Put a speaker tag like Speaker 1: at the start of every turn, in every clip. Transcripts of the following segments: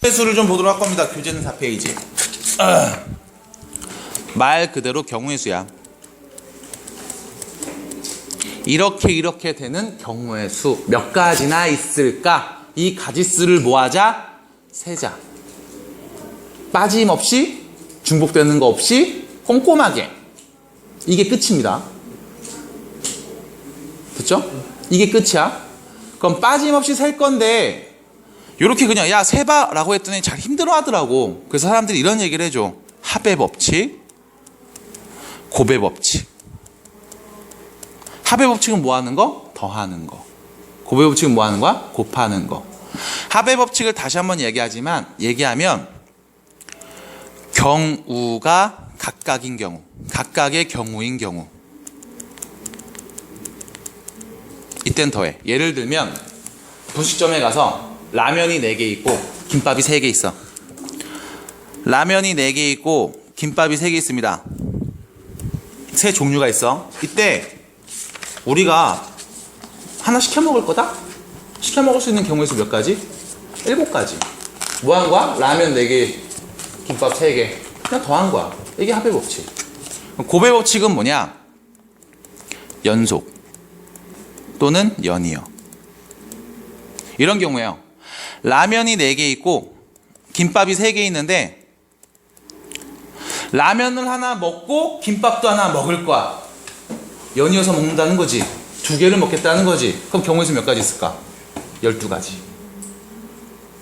Speaker 1: 수를 좀 보도록 할 겁니다. 교재는 4페이지. 말 그대로 경우의 수야. 이렇게 되는 경우의 수 몇 가지나 있을까? 이 가지수를 모아자 세자. 빠짐없이 중복되는 거 없이 꼼꼼하게. 이게 끝입니다. 됐죠? 이게 끝이야. 그럼 빠짐없이 셀 건데 요렇게 그냥 야 세봐 라고 했더니 잘 힘들어 하더라고. 그래서 사람들이 이런 얘기를 해줘. 합의 법칙, 곱의 법칙. 합의 법칙은 뭐 하는 거? 더하는 거. 곱의 법칙은 뭐 하는 거야? 곱하는 거. 합의 법칙을 다시 한번 얘기하면 경우가 각각인 경우, 각각의 경우인 경우, 이땐 더해. 예를 들면 분식점에 가서 라면이 4개 있고 김밥이 3개 있어. 라면이 4개 있고 김밥이 3개 있습니다. 세 종류가 있어. 이때 우리가 하나 시켜 먹을 거다? 시켜 먹을 수 있는 경우의 수 몇 가지? 7가지. 뭐 한 거야? 라면 4개, 김밥 3개. 그냥 더한 거야. 이게 합의 법칙. 곱의 법칙은 뭐냐? 연속 또는 연이어. 이런 경우에요. 라면이 4개 있고 김밥이 3개 있는데 라면을 하나 먹고 김밥도 하나 먹을 거야. 연이어서 먹는다는 거지. 2개를 먹겠다는 거지. 그럼 경우의 수 몇 가지 있을까? 12가지.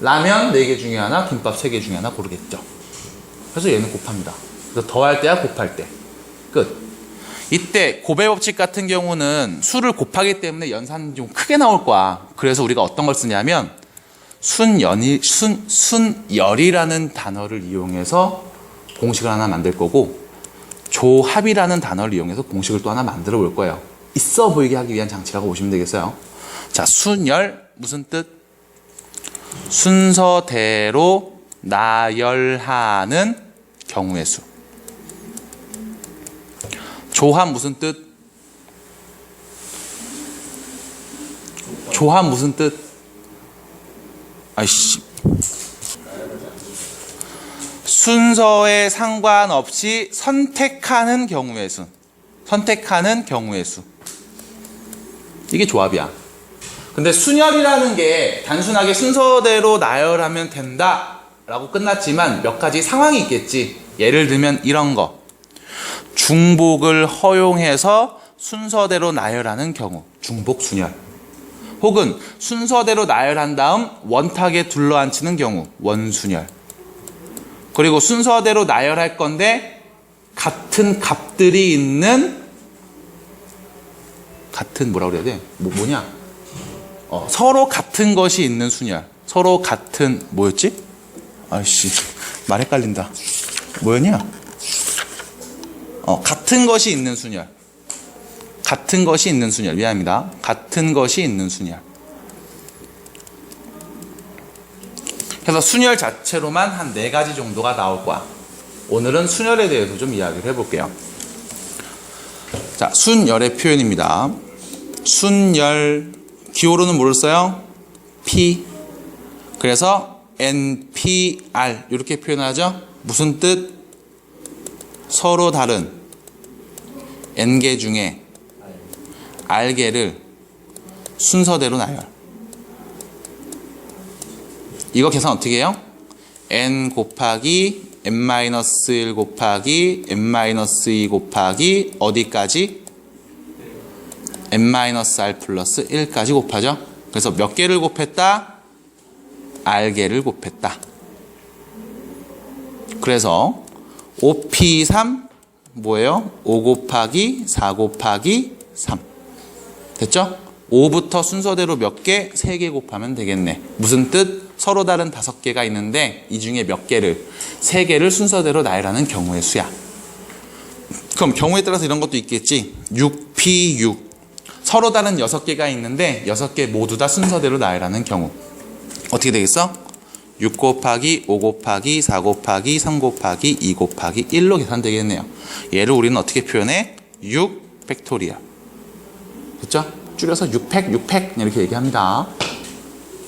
Speaker 1: 라면 4개 중에 하나, 김밥 3개 중에 하나 고르겠죠. 그래서 얘는 곱합니다. 그래서 더할 때야 곱할 때. 끝. 이때 곱의 법칙 같은 경우는 수를 곱하기 때문에 연산이 좀 크게 나올 거야. 그래서 우리가 어떤 걸 쓰냐면 순열이라는 단어를 이용해서 공식을 하나 만들 거고 조합이라는 단어를 이용해서 공식을 또 하나 만들어 볼 거예요. 있어 보이게 하기 위한 장치라고 보시면 되겠어요. 자, 순열 무슨 뜻? 순서대로 나열하는 경우의 수. 조합 무슨 뜻? 조합 무슨 뜻? 아이씨. 순서에 상관없이 선택하는 경우의 수. 선택하는 경우의 수. 이게 조합이야. 근데 순열이라는 게 단순하게 순서대로 나열하면 된다 라고 끝났지만 몇 가지 상황이 있겠지. 예를 들면 이런 거. 중복을 허용해서 순서대로 나열하는 경우. 중복순열. 혹은 순서대로 나열한 다음 원탁에 둘러앉히는 경우. 원순열. 그리고 순서대로 나열할 건데 같은 값들이 있는 같은 뭐라고 그래야 돼? 뭐냐? 서로 같은 것이 있는 순열. 서로 같은 뭐였지? 아이씨 말 헷갈린다. 뭐였냐? 같은 것이 있는 순열. 같은 것이 있는 순열. 미안합니다. 같은 것이 있는 순열. 그래서 순열 자체로만 한 4가지 정도가 나올 거야. 오늘은 순열에 대해서 좀 이야기를 해볼게요. 자, 순열의 표현입니다. 순열, 기호로는 뭐를 써요? P. 그래서 NPR 이렇게 표현하죠. 무슨 뜻? 서로 다른 N개 중에 R개를 순서대로 나열. 이거 계산 어떻게 해요? N 곱하기 N-1 곱하기 N-2 곱하기 어디까지? N-R 플러스 1까지 곱하죠. 그래서 몇 개를 곱했다? R개를 곱했다. 그래서 5P3 뭐예요? 5 곱하기 4 곱하기 3. 됐죠? 5부터 순서대로 몇 개? 3개 곱하면 되겠네. 무슨 뜻? 서로 다른 5개가 있는데 이 중에 몇 개를? 3개를 순서대로 나열하는 경우의 수야. 그럼 경우에 따라서 이런 것도 있겠지. 6P6 서로 다른 6개가 있는데 6개 모두 다 순서대로 나열하는 경우. 어떻게 되겠어? 6 곱하기 5 곱하기 4 곱하기 3 곱하기 2 곱하기 1로 계산되겠네요. 얘를 우리는 어떻게 표현해? 6 팩토리얼. 됐죠? 줄여서 6팩 이렇게 얘기합니다.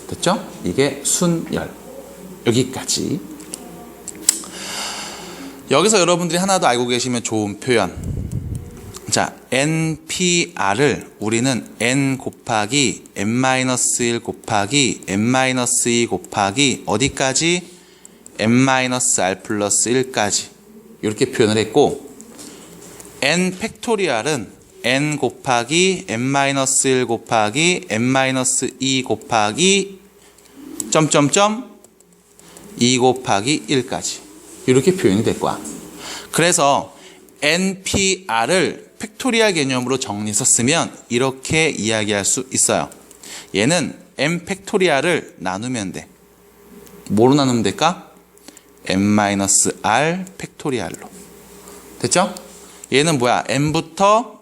Speaker 1: 됐죠? 이게 순열. 여기까지. 여기서 여러분들이 하나 더 알고 계시면 좋은 표현. 자, NPR을 우리는 N 곱하기 N-1 곱하기 N-2 곱하기 어디까지? N-R 플러스 1까지 이렇게 표현을 했고, N 팩토리얼은 N 곱하기 N-1 곱하기 N-2 곱하기 점점점 2 곱하기 1까지 이렇게 표현이 될 거야. 그래서 NPR을 팩토리얼 개념으로 정리해서 쓰면 이렇게 이야기할 수 있어요. 얘는 N 팩토리얼을 나누면 돼. 뭐로 나누면 될까? N-R 팩토리얼로. 됐죠? 얘는 뭐야? N부터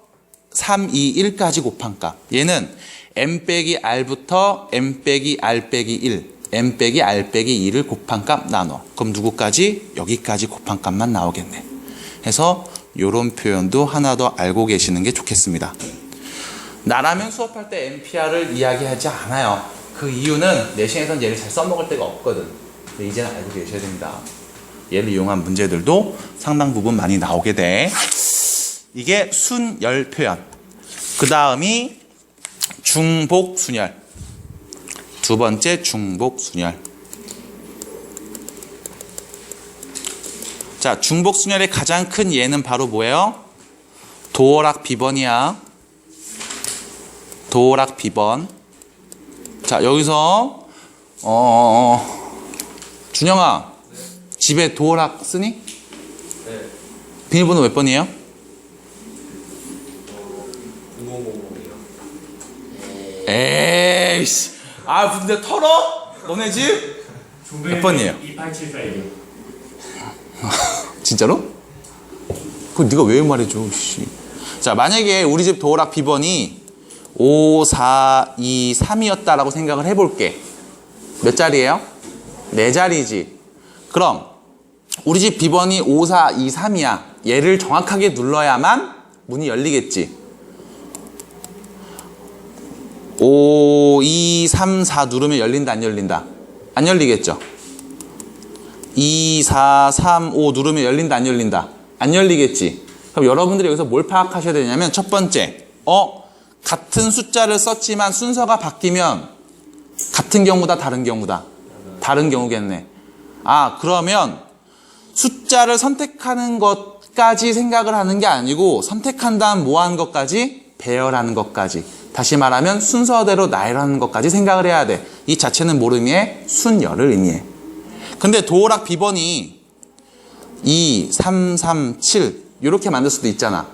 Speaker 1: 3, 2, 1까지 곱한 값. 얘는 N 빼기 R부터 N 빼기 R 빼기 1, N 빼기 R 빼기 2를 곱한 값 나눠. 그럼 누구까지? 여기까지 곱한 값만 나오겠네. 해서 이런 표현도 하나 더 알고 계시는 게 좋겠습니다. 나라면 수업할 때 NPR을 이야기하지 않아요. 그 이유는 내신에선 얘를 잘 써먹을 데가 없거든. 근데 이제는 알고 계셔야 됩니다. 얘를 이용한 문제들도 상당 부분 많이 나오게 돼. 이게 순열 표현. 그 다음이 중복순열. 두 번째 중복순열. 자, 중복순열의 가장 큰 예는 바로 뭐예요? 도어락 비번이야. 도어락 비번. 자, 여기서 준영아, 집에 도어락 쓰니?
Speaker 2: 네.
Speaker 1: 비밀번호 몇 번이에요?
Speaker 2: 0000이요.
Speaker 1: 에이씨, 아 근데 털어? 너네 집? 몇 번이에요?
Speaker 2: 2874이요.
Speaker 1: 진짜로? 그거 네가 왜 말해줘, 씨. 자, 만약에 우리 집 도어락 비번이 5423이었다라고 생각을 해볼게. 몇 자리예요? 4자리지. 그럼 우리 집 비번이 5423이야. 얘를 정확하게 눌러야만 문이 열리겠지. 5234 누르면 열린다, 안 열린다? 안 열리겠죠? 2435 누르면 열린다, 안 열린다? 안 열리겠지? 그럼 여러분들이 여기서 뭘 파악하셔야 되냐면, 첫 번째, 같은 숫자를 썼지만 순서가 바뀌면 같은 경우다, 다른 경우다? 다른 경우겠네. 아, 그러면 숫자를 선택하는 것까지 생각을 하는 게 아니고, 선택한 다음 뭐 하는 것까지? 배열하는 것까지. 다시 말하면 순서대로 나열하는 것까지 생각을 해야 돼. 이 자체는 뭘 의미해? 순열을 의미해. 근데 도어락 비번이 2, 3, 3, 7 이렇게 만들 수도 있잖아.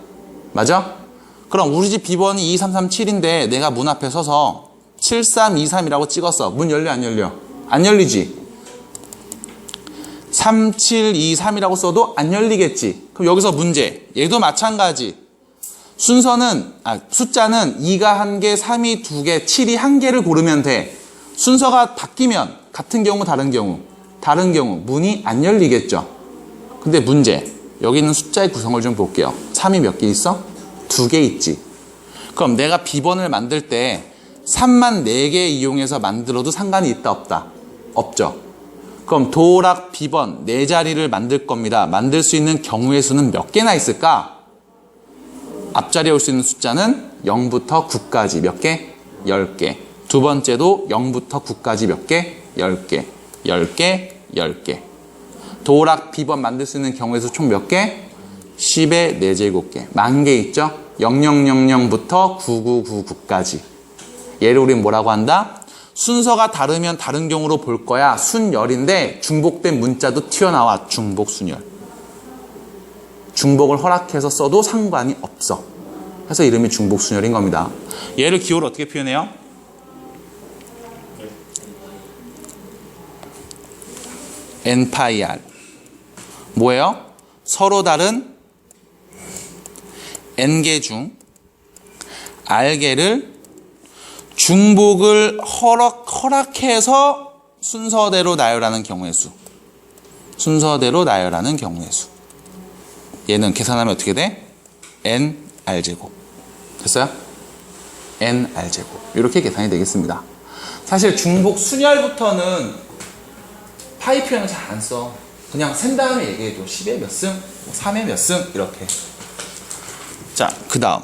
Speaker 1: 맞아? 그럼 우리 집 비번이 2, 3, 3, 7인데 내가 문 앞에 서서 7323이라고 찍었어. 문 열려, 안 열려? 안 열리지? 3723이라고 써도 안 열리겠지? 그럼 여기서 문제. 얘도 마찬가지. 순서는, 숫자는 2가 1개, 3이 2개, 7이 1개를 고르면 돼. 순서가 바뀌면 같은 경우, 다른 경우. 다른 경우 문이 안 열리겠죠. 근데 문제. 여기 있는 숫자의 구성을 좀 볼게요. 3이 몇 개 있어? 2개 있지. 그럼 내가 비번을 만들 때 3만 4개 이용해서 만들어도 상관이 있다, 없다? 없죠. 그럼 도어락 비번 4자리를 만들 겁니다. 만들 수 있는 경우의 수는 몇 개나 있을까? 앞자리에 올 수 있는 숫자는 0부터 9까지 몇 개? 10개. 두 번째도 0부터 9까지 몇 개? 10개. 10개, 10개. 도어락 비번 만들 수 있는 경우의 수 총 몇 개? 10의 4제곱개. 10,000개 있죠? 0000부터 9999까지. 얘를 우린 뭐라고 한다? 순서가 다르면 다른 경우로 볼 거야. 순열인데 중복된 문자도 튀어나와. 중복순열. 중복을 허락해서 써도 상관이 없어. 그래서 이름이 중복순열인 겁니다. 얘를 기호로 어떻게 표현해요? NPR. 뭐예요? 서로 다른 N개 중 R개를 중복을 허락해서 순서대로 나열하는 경우의 수. 순서대로 나열하는 경우의 수. 얘는 계산하면 어떻게 돼? NR제곱. 됐어요? NR제곱. 이렇게 계산이 되겠습니다. 사실 중복 순열부터는 파이 표현을 잘 안 써. 그냥 센 다음에 얘기해줘. 10에 몇 승, 3에 몇 승, 이렇게. 자, 그 다음.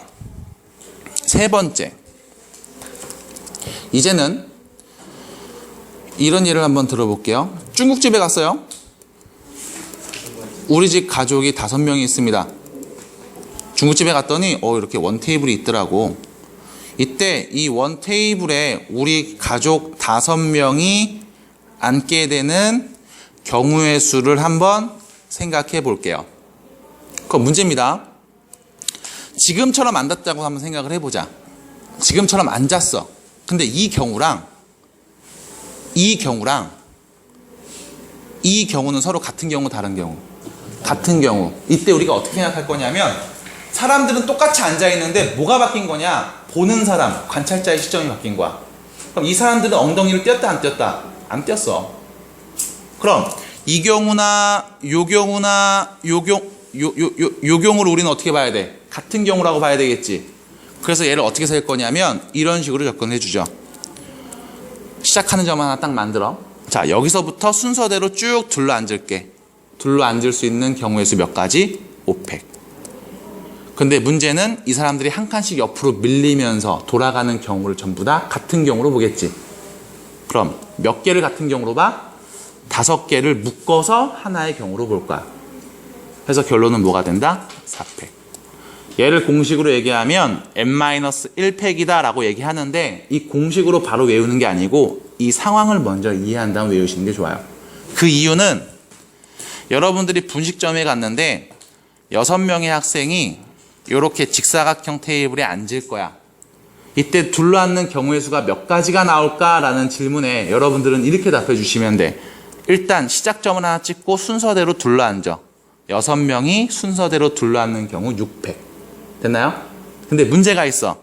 Speaker 1: 세 번째. 이제는 이런 예를 한번 들어볼게요. 중국집에 갔어요. 우리 집 가족이 5명이 있습니다. 중국집에 갔더니 이렇게 원 테이블이 있더라고. 이때 이 원 테이블에 우리 가족 5명이 앉게 되는 경우의 수를 한번 생각해 볼게요. 그건 문제입니다. 지금처럼 앉았다고 한번 생각을 해보자. 지금처럼 앉았어. 근데 이 경우랑 이 경우는 서로 같은 경우, 다른 경우. 같은 경우. 이때 우리가 어떻게 생각할 거냐면, 사람들은 똑같이 앉아있는데 뭐가 바뀐 거냐? 보는 사람, 관찰자의 시점이 바뀐 거야. 그럼 이 사람들은 엉덩이를 띄었다, 안 띄었다? 안 띄었어. 그럼 이 경우나 요 경우나 요 경우를 우리는 어떻게 봐야 돼? 같은 경우라고 봐야 되겠지. 그래서 얘를 어떻게 셀 거냐면 이런 식으로 접근해 주죠. 시작하는 점 하나 딱 만들어. 자, 여기서부터 순서대로 쭉 둘러 앉을게. 둘러 앉을 수 있는 경우의 수 몇 가지? 5팩. 근데 문제는 이 사람들이 한 칸씩 옆으로 밀리면서 돌아가는 경우를 전부 다 같은 경우로 보겠지. 그럼 몇 개를 같은 경우로 봐? 5개를 묶어서 하나의 경우로 볼 거야. 그래서 결론은 뭐가 된다? 4팩. 얘를 공식으로 얘기하면 n-1팩이다 라고 얘기하는데, 이 공식으로 바로 외우는 게 아니고 이 상황을 먼저 이해한 다음 외우시는 게 좋아요. 그 이유는 여러분들이 분식점에 갔는데 6명의 학생이 이렇게 직사각형 테이블에 앉을 거야. 이때 둘러앉는 경우의 수가 몇 가지가 나올까라는 질문에 여러분들은 이렇게 답해 주시면 돼. 일단 시작점을 하나 찍고 순서대로 둘러앉아. 6명이 순서대로 둘러앉는 경우 6팩. 됐나요? 근데 문제가 있어.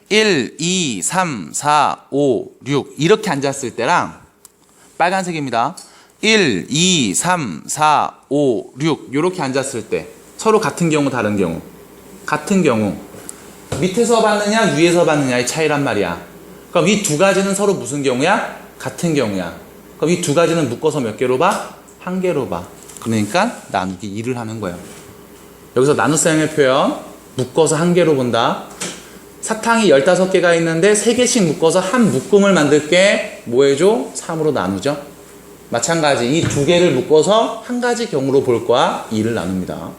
Speaker 1: 1, 2, 3, 4, 5, 6 이렇게 앉았을 때랑, 빨간색입니다. 1, 2, 3, 4, 5, 6 이렇게 앉았을 때 서로 같은 경우, 다른 경우. 같은 경우. 밑에서 받느냐 위에서 받느냐의 차이란 말이야. 그럼 이 두 가지는 서로 무슨 경우야? 같은 경우야. 그럼 이 두 가지는 묶어서 몇 개로 봐? 한 개로 봐. 그러니까 나누기 2를 하는 거예요. 여기서 나눗셈의 표현, 묶어서 한 개로 본다. 사탕이 15개가 있는데 3개씩 묶어서 한 묶음을 만들게 뭐 해줘? 3으로 나누죠. 마찬가지 이 2개를 묶어서 한 가지 경우로 볼 거야. 2를 나눕니다.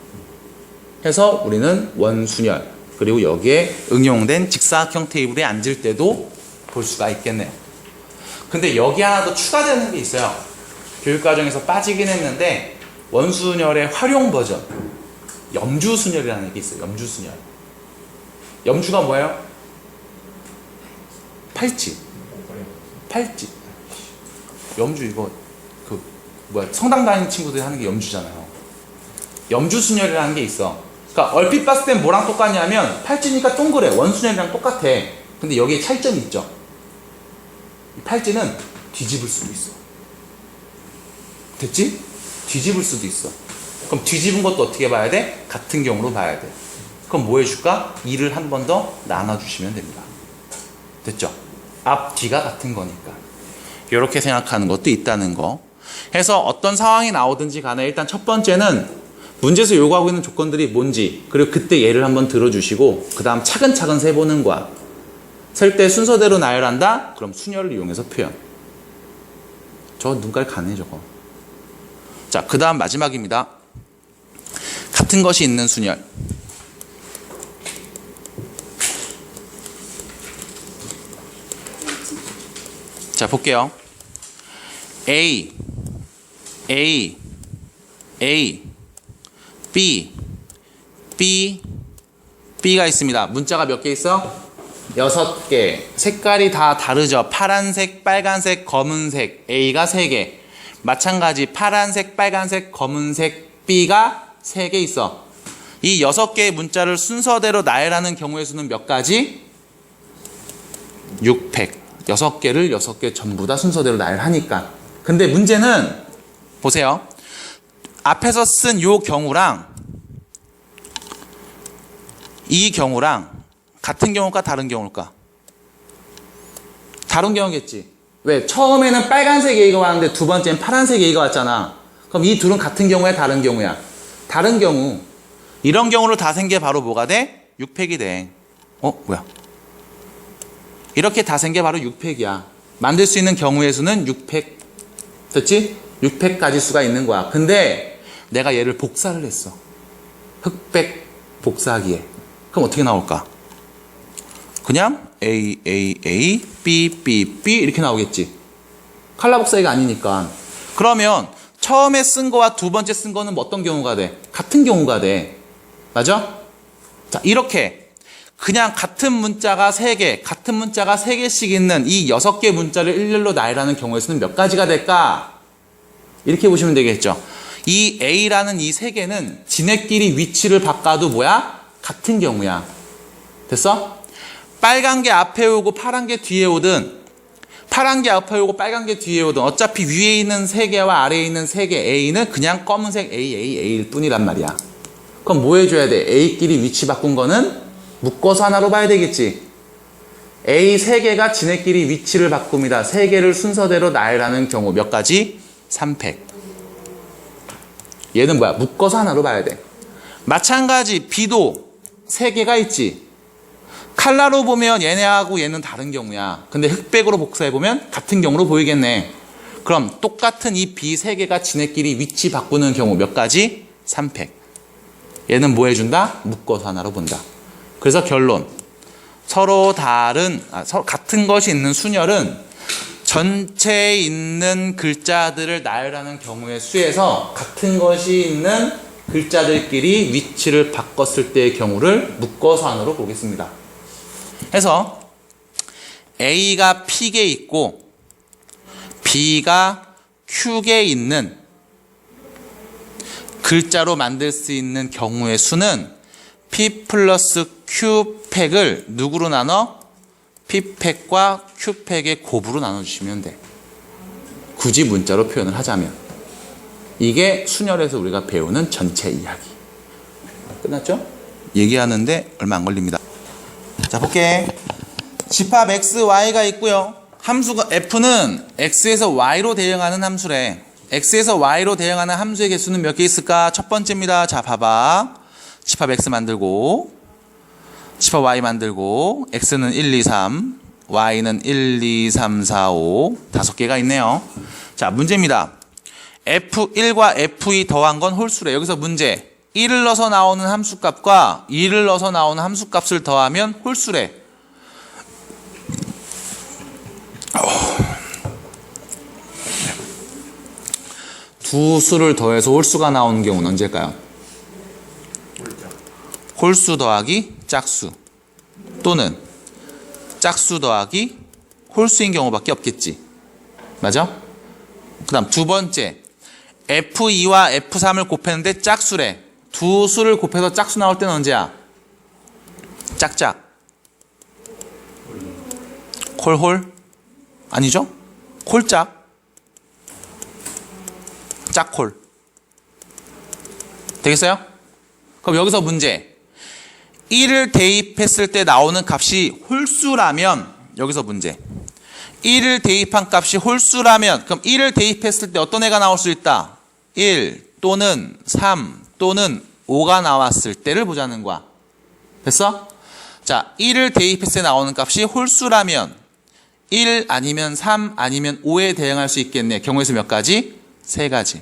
Speaker 1: 해서 우리는 원순열, 그리고 여기에 응용된 직사각형 테이블에 앉을 때도 볼 수가 있겠네요. 근데 여기 하나 더 추가되는 게 있어요. 교육과정에서 빠지긴 했는데 원순열의 활용 버전, 염주순열이라는 게 있어요. 염주순열. 염주가 뭐예요? 팔찌. 염주 이거 성당 다니는 친구들이 하는 게 염주잖아요. 염주순열이라는 게 있어. 그러니까 얼핏 봤을 땐 뭐랑 똑같냐면 팔찌니까 동그래. 원순열이랑 똑같아. 근데 여기에 차이점이 있죠. 이 팔찌는 뒤집을 수도 있어. 됐지? 뒤집을 수도 있어. 그럼 뒤집은 것도 어떻게 봐야 돼? 같은 경우로 봐야 돼. 그럼 뭐 해줄까? 2를 한 번 더 나눠주시면 됩니다. 됐죠? 앞, 뒤가 같은 거니까. 이렇게 생각하는 것도 있다는 거. 해서 어떤 상황이 나오든지 간에 일단 첫 번째는 문제에서 요구하고 있는 조건들이 뭔지, 그리고 그때 예를 한번 들어주시고 그 다음 차근차근 세보는 거야. 셀 때 순서대로 나열한다? 그럼 순열을 이용해서 표현. 저 눈깔 가네 저거. 자, 그 다음 마지막입니다. 같은 것이 있는 순열. 자, 볼게요. A, B가 있습니다. 문자가 몇 개 있어? 6개. 색깔이 다 다르죠. 파란색, 빨간색, 검은색. A가 3개. 마찬가지 파란색, 빨간색, 검은색, B가 3개 있어. 이 6개의 문자를 순서대로 나열하는 경우의 수는 몇 가지? 6팩. 6개를 6개 전부 다 순서대로 나열하니까. 근데 문제는 보세요. 앞에서 쓴 요 경우랑 이 경우랑 같은 경우일까 다른 경우일까? 다른 경우겠지. 왜? 처음에는 빨간색 A가 왔는데 두 번째는 파란색 A가 왔잖아. 그럼 이 둘은 같은 경우야, 다른 경우야? 다른 경우. 이런 경우를 다 생겨 바로 뭐가 돼? 6팩이 돼. 뭐야? 이렇게 다 생겨 바로 6팩이야. 만들 수 있는 경우의 수는 6팩. 됐지? 6팩 가지 수가 있는 거야. 근데 내가 얘를 복사를 했어. 흑백 복사하기에. 그럼 어떻게 나올까? 그냥 A, A, A, B, B, B 이렇게 나오겠지. 칼라 복사기가 아니니까. 그러면 처음에 쓴 거와 두 번째 쓴 거는 어떤 경우가 돼? 같은 경우가 돼. 맞아? 자, 이렇게 그냥 같은 문자가 3개, 같은 문자가 3개씩 있는 이 6개 문자를 일렬로 나열하는 경우의 수는 몇 가지가 될까? 이렇게 보시면 되겠죠. 이 A라는 이 3개는 지네끼리 위치를 바꿔도 뭐야? 같은 경우야. 됐어? 빨간 게 앞에 오고 파란 게 뒤에 오든 파란 게 앞에 오고 빨간 게 뒤에 오든 어차피 위에 있는 3개와 아래에 있는 3개 A는 그냥 검은색 A, A, A일 뿐이란 말이야. 그럼 뭐 해줘야 돼? A끼리 위치 바꾼 거는 묶어서 하나로 봐야 되겠지. A 3개가 지네끼리 위치를 바꿉니다. 3개를 순서대로 나열하는 경우 몇 가지? 3팩. 얘는 뭐야? 묶어서 하나로 봐야 돼. 마찬가지 B도 3개가 있지. 칼라로 보면 얘네하고 얘는 다른 경우야. 근데 흑백으로 복사해보면 같은 경우로 보이겠네. 그럼 똑같은 이 B 3개가 지네끼리 위치 바꾸는 경우 몇 가지? 3팩. 얘는 뭐 해준다? 묶어서 하나로 본다. 그래서 결론. 서로 같은 것이 있는 순열은 전체에 있는 글자들을 나열하는 경우의 수에서 같은 것이 있는 글자들끼리 위치를 바꿨을 때의 경우를 묶어서 하나로 보겠습니다. 해서 A가 P개 있고 B가 Q개 있는 글자로 만들 수 있는 경우의 수는 P 플러스 Q팩을 누구로 나눠? P팩과 Q팩의 곱으로 나눠주시면 돼. 굳이 문자로 표현을 하자면. 이게 순열에서 우리가 배우는 전체 이야기. 끝났죠? 얘기하는데 얼마 안 걸립니다. 자, 볼게. 집합 x, y가 있고요. 함수가 f는 x에서 y로 대응하는 함수래. x에서 y로 대응하는 함수의 개수는 몇 개 있을까? 첫 번째입니다. 자, 봐봐. 집합 x 만들고 집합 y 만들고 x는 1, 2, 3, y는 1, 2, 3, 4, 5 5개가 있네요. 자, 문제입니다. f1과 f2 더한 건 홀수래. 여기서 문제. 1을 넣어서 나오는 함수값과 2를 넣어서 나오는 함수값을 더하면 홀수래. 두 수를 더해서 홀수가 나오는 경우는 언제일까요? 홀수 더하기 짝수 또는 짝수 더하기 홀수인 경우밖에 없겠지. 맞아? 그 다음 두 번째. F2와 F3을 곱했는데 짝수래. 두 수를 곱해서 짝수 나올 때는 언제야? 짝짝. 홀홀? 아니죠? 홀짝. 짝홀. 되겠어요? 그럼 여기서 문제. 1을 대입했을 때 나오는 값이 홀수라면 여기서 문제. 1을 대입한 값이 홀수라면 그럼 1을 대입했을 때 어떤 애가 나올 수 있다? 1 또는 3 또는 5가 나왔을 때를 보자는 거야. 됐어? 자, 1을 대입했을 때 나오는 값이 홀수라면 1 아니면 3 아니면 5에 대응할 수 있겠네. 경우의 수 몇 가지? 3가지.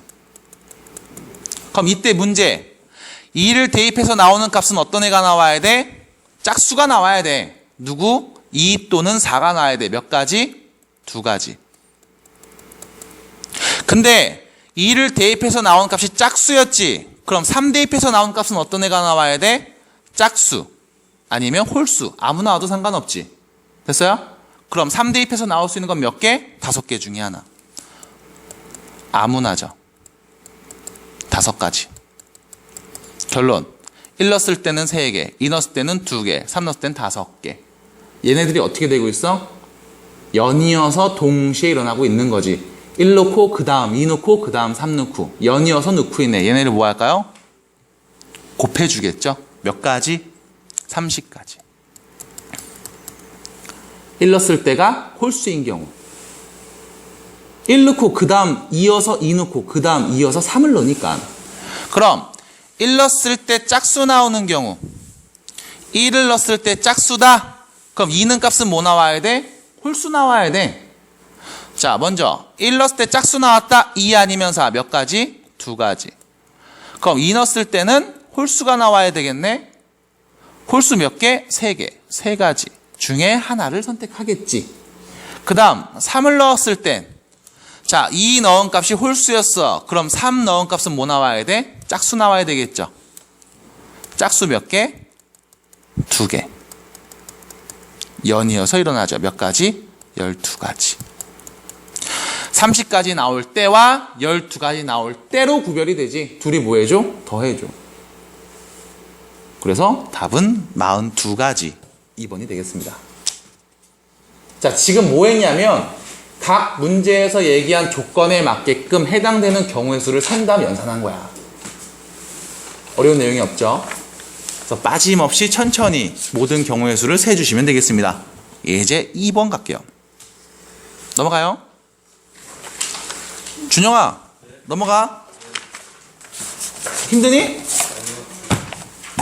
Speaker 1: 그럼 이때 문제. 2를 대입해서 나오는 값은 어떤 애가 나와야 돼? 짝수가 나와야 돼. 누구? 2 또는 4가 나와야 돼. 몇 가지? 2가지. 근데 2를 대입해서 나온 값이 짝수였지. 그럼 3 대입해서 나온 값은 어떤 애가 나와야 돼? 짝수 아니면 홀수. 아무나 와도 상관없지. 됐어요? 그럼 3 대입해서 나올 수 있는 건 몇 개? 5개 중에 하나. 아무나죠. 5가지. 결론. 1 넣었을 때는 3개, 2 넣었을 때는 2개, 3 넣었을 때는 5개. 얘네들이 어떻게 되고 있어? 연이어서 동시에 일어나고 있는 거지. 1 넣고 그 다음 2 넣고 그 다음 3 넣고 연이어서 넣고 있네. 얘네를 뭐 할까요? 곱해주겠죠. 몇 가지? 30가지. 1 넣었을 때가 홀수인 경우. 1 넣고 그 다음 이어서 2 넣고 그 다음 이어서 3을 넣으니까. 그럼 1 넣었을 때 짝수 나오는 경우 1을 넣었을 때 짝수다. 그럼 2는 값은 뭐 나와야 돼? 홀수 나와야 돼. 자, 먼저 1 넣었을 때 짝수 나왔다. 2 아니면 4. 몇 가지? 2가지. 그럼 2 넣었을 때는 홀수가 나와야 되겠네. 홀수 몇 개? 3개. 3가지 중에 하나를 선택하겠지. 그 다음 3을 넣었을 땐 자, 2 넣은 값이 홀수였어. 그럼 3 넣은 값은 뭐 나와야 돼? 짝수 나와야 되겠죠. 짝수 몇 개? 2개. 연이어서 일어나죠. 몇 가지? 12가지. 30가지 나올 때와 12가지 나올 때로 구별이 되지. 둘이 뭐 해줘? 더해줘. 그래서 답은 42가지 2번이 되겠습니다. 자, 지금 뭐 했냐면 각 문제에서 얘기한 조건에 맞게끔 해당되는 경우의 수를 센 다음 연산한 거야. 어려운 내용이 없죠? 그래서 빠짐없이 천천히 모든 경우의 수를 세주시면 되겠습니다. 예제 2번 갈게요. 넘어가요. 준영아, 넘어가. 힘드니?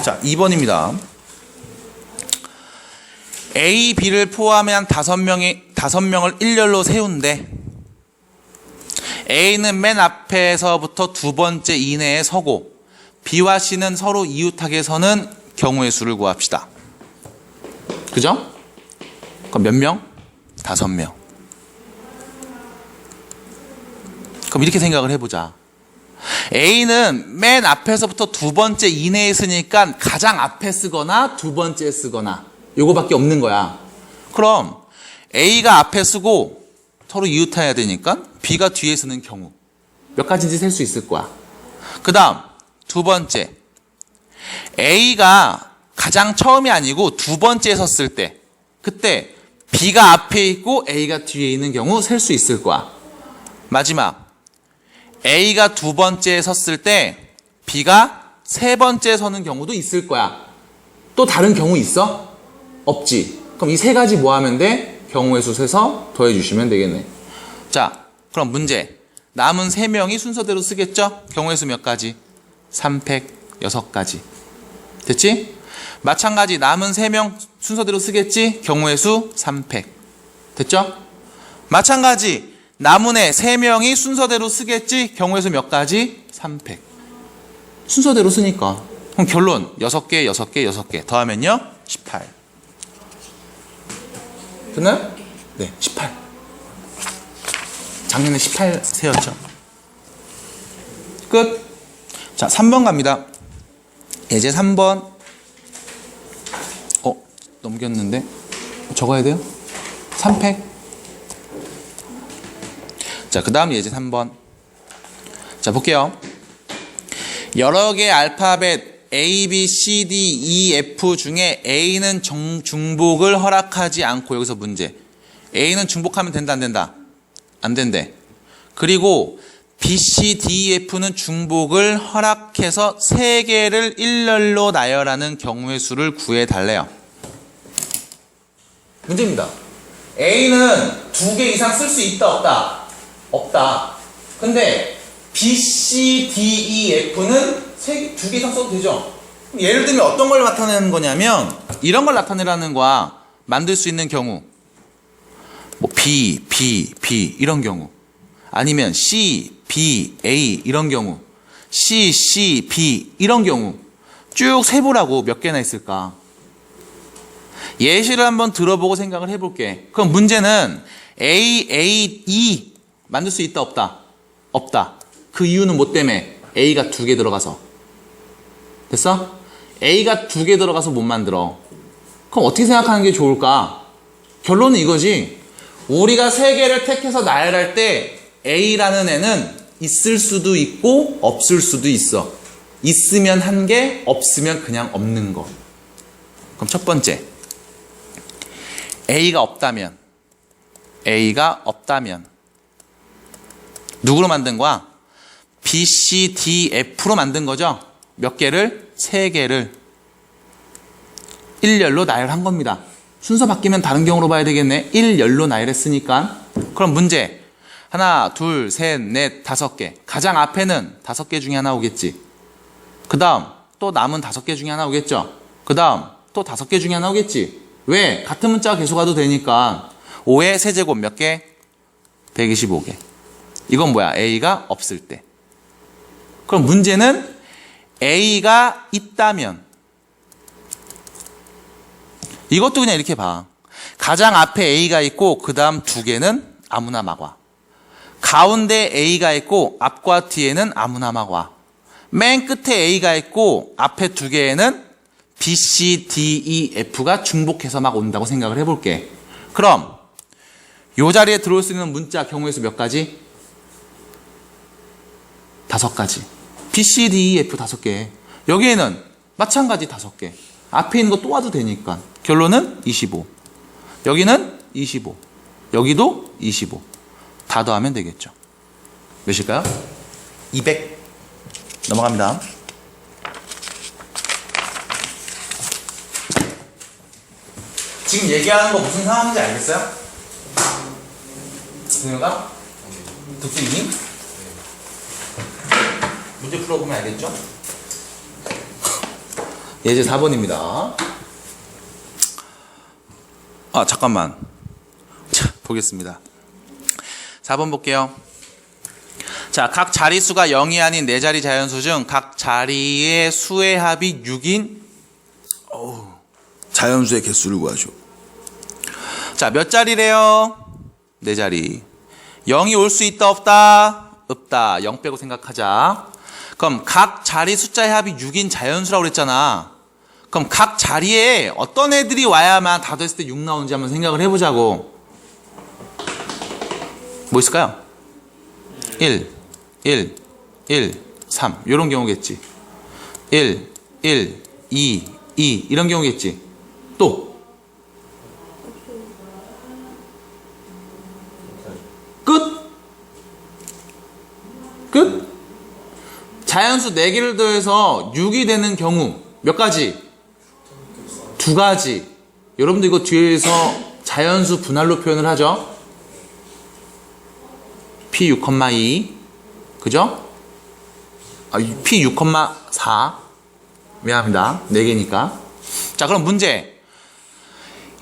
Speaker 1: 자, 2번입니다. A, B를 포함한 5명을 일렬로 세운데 A는 맨 앞에서부터 두 번째 이내에 서고 B와 C는 서로 이웃하게 서는 경우의 수를 구합시다. 그죠? 그럼 몇 명? 5명. 그럼 이렇게 생각을 해보자. A는 맨 앞에서부터 두 번째 이내에 쓰니까 가장 앞에 쓰거나 두 번째에 쓰거나 요거밖에 없는 거야. 그럼 A가 앞에 쓰고 서로 이웃해야 되니까 B가 뒤에 쓰는 경우 몇 가지인지 셀 수 있을 거야. 그 다음 두 번째, A가 가장 처음이 아니고 두 번째에 섰을 때 그때 B가 앞에 있고 A가 뒤에 있는 경우 셀 수 있을 거야. 마지막, A가 두 번째에 섰을 때 B가 세 번째에 서는 경우도 있을 거야. 또 다른 경우 있어? 없지. 그럼 이 세 가지 뭐 하면 돼? 경우의 수 세서 더해 주시면 되겠네. 자, 그럼 문제. 남은 3명이 순서대로 쓰겠죠? 경우의 수 몇 가지? 3팩 6가지. 됐지? 마찬가지 남은 3명 순서대로 쓰겠지? 경우의 수 3팩. 됐죠? 마찬가지 남은 애 3명이 순서대로 쓰겠지? 경우의 수 몇 가지? 3팩. 순서대로 쓰니까. 그럼 결론 6개, 6개, 6개 더하면요? 18. 됐나요? 네, 18. 작년에 18 세였죠. 끝. 자, 3번 갑니다. 예제 3번. 넘겼는데. 적어야 돼요? 3팩. 자, 그 다음 예제 3번. 자, 볼게요. 여러 개의 알파벳 A, B, C, D, E, F 중에 A는 중복을 허락하지 않고, 여기서 문제. A는 중복하면 된다, 안 된다? 안 된대. 그리고 B, C, D, E, F는 중복을 허락해서 3개를 일렬로 나열하는 경우의 수를 구해달래요. 문제입니다. A는 2개 이상 쓸 수 있다, 없다? 없다. 근데 B, C, D, E, F는 2개 이상 써도 되죠? 예를 들면 어떤 걸 나타내는 거냐면 이런 걸 나타내라는 거야. 만들 수 있는 경우. 뭐 B, B, B 이런 경우. 아니면 C, B, A 이런 경우. C, C, B 이런 경우. 쭉 세보라고. 몇 개나 있을까? 예시를 한번 들어보고 생각을 해볼게. 그럼 문제는 A, A, E 만들 수 있다, 없다? 없다. 그 이유는 뭐 때문에? A가 2개 들어가서. 됐어? A가 2개 들어가서 못 만들어. 그럼 어떻게 생각하는 게 좋을까? 결론은 이거지. 우리가 3개를 택해서 나열할 때 A라는 애는 있을 수도 있고 없을 수도 있어. 있으면 1개, 없으면 그냥 없는 거. 그럼 첫 번째, A가 없다면 누구로 만든 거야? B, C, D, F로 만든 거죠? 몇 개를? 3개를 일렬로 나열한 겁니다. 순서 바뀌면 다른 경우로 봐야 되겠네. 일렬로 나열했으니까. 그럼 문제. 하나, 둘, 셋, 넷, 5개. 가장 앞에는 5개 중에 하나 오겠지. 그 다음 또 남은 5개 중에 하나 오겠죠. 그 다음 또 5개 중에 하나 오겠지. 왜? 같은 문자가 계속 와도 되니까. 5의 세제곱 몇 개? 125개. 이건 뭐야? A가 없을 때. 그럼 문제는 A가 있다면, 이것도 그냥 이렇게 봐. 가장 앞에 A가 있고 그 다음 2개는 아무나 막 와. 가운데 A가 있고 앞과 뒤에는 아무나 막 와. 맨 끝에 A가 있고 앞에 2개에는 B, C, D, E, F가 중복해서 막 온다고 생각을 해볼게. 그럼 이 자리에 들어올 수 있는 문자 경우의 수 몇 가지? 5가지. B, C, D, E, F 5개. 여기에는 마찬가지 5개. 앞에 있는 거 또 와도 되니까. 결론은 25. 여기는 25. 여기도 25. 다 더하면 되겠죠. 몇일까요? 200. 넘어갑니다. 지금 얘기하는 거 무슨 상황인지 알겠어요? 승혁아? 듣고 있니? 문제 풀어보면 알겠죠? 예제 4번입니다. 아, 잠깐만. 자, 보겠습니다. 4번 볼게요. 자, 각 자릿수가 0이 아닌 4자리 자연수 중 각 자리의 수의 합이 6인 자연수의 개수를 구하죠. 자, 몇 자리래요? 4자리. 0이 올 수 있다 없다? 없다. 0 빼고 생각하자. 그럼 각 자리 숫자의 합이 6인 자연수라고 그랬잖아. 그럼 각 자리에 어떤 애들이 와야만 다 됐을 때 6 나오는지 한번 생각을 해보자고. 뭐 있을까요? 1, 1, 1, 3 이런 경우겠지. 1, 1, 2, 2 이런 경우겠지. 또 끝? 끝? 자연수 4개를 더해서 6이 되는 경우 몇 가지? 2가지. 여러분들 이거 뒤에서 자연수 분할로 표현을 하죠. P6,2 그죠? P6,4 미안합니다. 4개니까. 자, 그럼 문제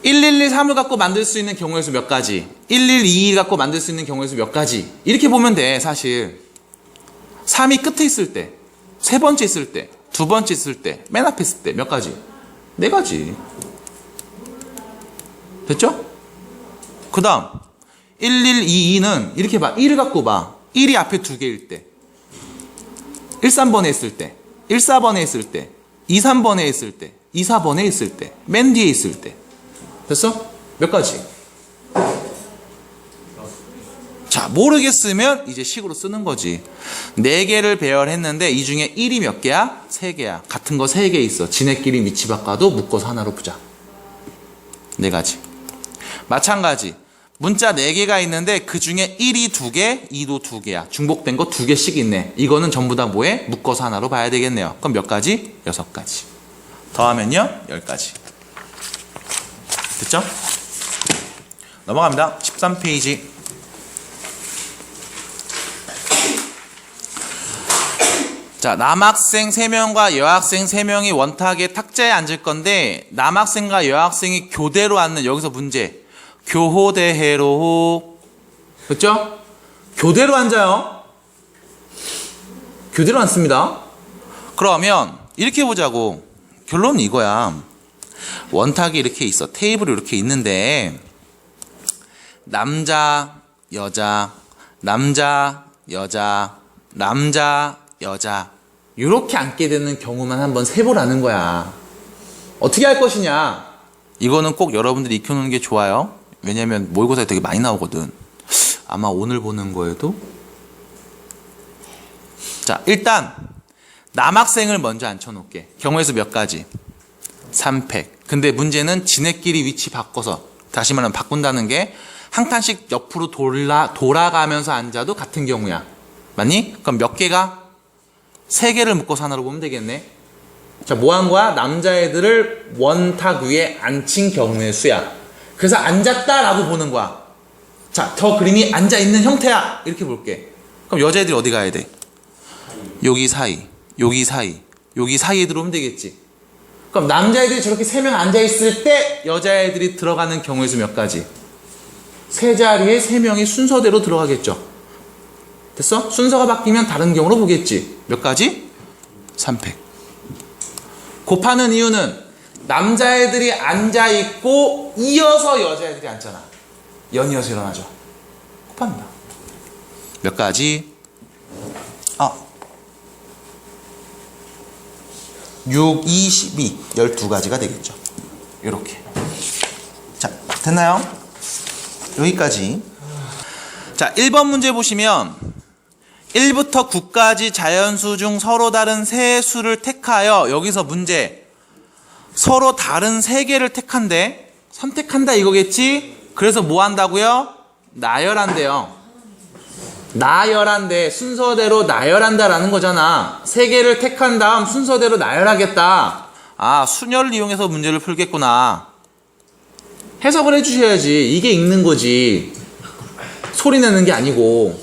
Speaker 1: 1113을 갖고 만들 수 있는 경우의 수 몇 가지? 1122 갖고 만들 수 있는 경우의 수 몇 가지? 이렇게 보면 돼. 사실 3이 끝에 있을 때, 세 번째 있을 때, 두 번째 있을 때, 맨 앞에 있을 때 몇 가지? 4가지. 됐죠? 그 다음 1122는 이렇게 봐. 1을 갖고 봐. 1이 앞에 2개일 때, 13번에 있을 때, 14번에 있을 때, 23번에 있을 때, 24번에 있을 때, 맨 뒤에 있을 때. 됐어? 몇 가지? 자, 모르겠으면 이제 식으로 쓰는 거지. 4개를 배열했는데 이 중에 1이 몇 개야? 3개야. 같은 거 3개 있어. 지네끼리 밑이 바꿔도 묶어서 하나로 보자. 4가지. 마찬가지. 문자 4개가 있는데 그 중에 1이 2개, 2도 2개야. 중복된 거 2개씩 있네. 이거는 전부 다 뭐해? 묶어서 하나로 봐야 되겠네요. 그럼 몇 가지? 6가지. 더하면요? 10가지. 됐죠? 넘어갑니다. 13페이지. 자, 남학생 3명과 여학생 3명이 원탁에 탁자에 앉을 건데 남학생과 여학생이 교대로 앉는 여기서 문제. 교호대해로. 그렇죠? 교대로 앉아요. 교대로 앉습니다. 그러면 이렇게 보자고. 결론은 이거야. 원탁이 이렇게 있어. 테이블이 이렇게 있는데 남자, 여자, 남자, 여자, 남자, 여자 이렇게 앉게 되는 경우만 한번 세보라는 거야. 어떻게 할 것이냐. 이거는 꼭 여러분들이 익혀놓는 게 좋아요. 왜냐면 모의고사에 되게 많이 나오거든. 아마 오늘 보는 거에도. 자, 일단 남학생을 먼저 앉혀놓을게. 경우의 수 몇 가지? 3팩. 근데 문제는 지네끼리 위치 바꿔서, 다시 말하면 바꾼다는 게 한 칸씩 옆으로 돌아가면서 앉아도 같은 경우야. 맞니? 그럼 몇 개가? 3개를 묶어서 하나로 보면 되겠네. 자, 뭐 한 거야? 남자애들을 원탁 위에 앉힌 경우의 수야. 그래서 앉았다라고 보는 거야. 자, 저 그림이 앉아있는 형태야. 이렇게 볼게. 그럼 여자애들이 어디 가야 돼? 여기 사이, 여기 사이, 여기 사이에 들어오면 되겠지. 그럼 남자애들이 저렇게 3명 앉아있을 때 여자애들이 들어가는 경우의 수 몇 가지? 세 자리에 3명이 순서대로 들어가겠죠. 됐어? 순서가 바뀌면 다른 경우로 보겠지. 몇 가지? 3팩. 곱하는 이유는 남자애들이 앉아있고 이어서 여자애들이 앉잖아. 연이어서 일어나죠. 곱합니다. 몇 가지? 6, 2, 12 12가지가 되겠죠. 이렇게. 자, 됐나요? 여기까지. 자, 1번 문제 보시면 1부터 9까지 자연수 중 서로 다른 세 수를 택하여, 여기서 문제 서로 다른 세 개를 택한대. 선택한다 이거겠지? 그래서 뭐 한다고요? 나열한대요. 나열한대. 순서대로 나열한다라는 거잖아. 세 개를 택한 다음 순서대로 나열하겠다. 아, 순열을 이용해서 문제를 풀겠구나. 해석을 해주셔야지. 이게 읽는 거지. 소리 내는 게 아니고.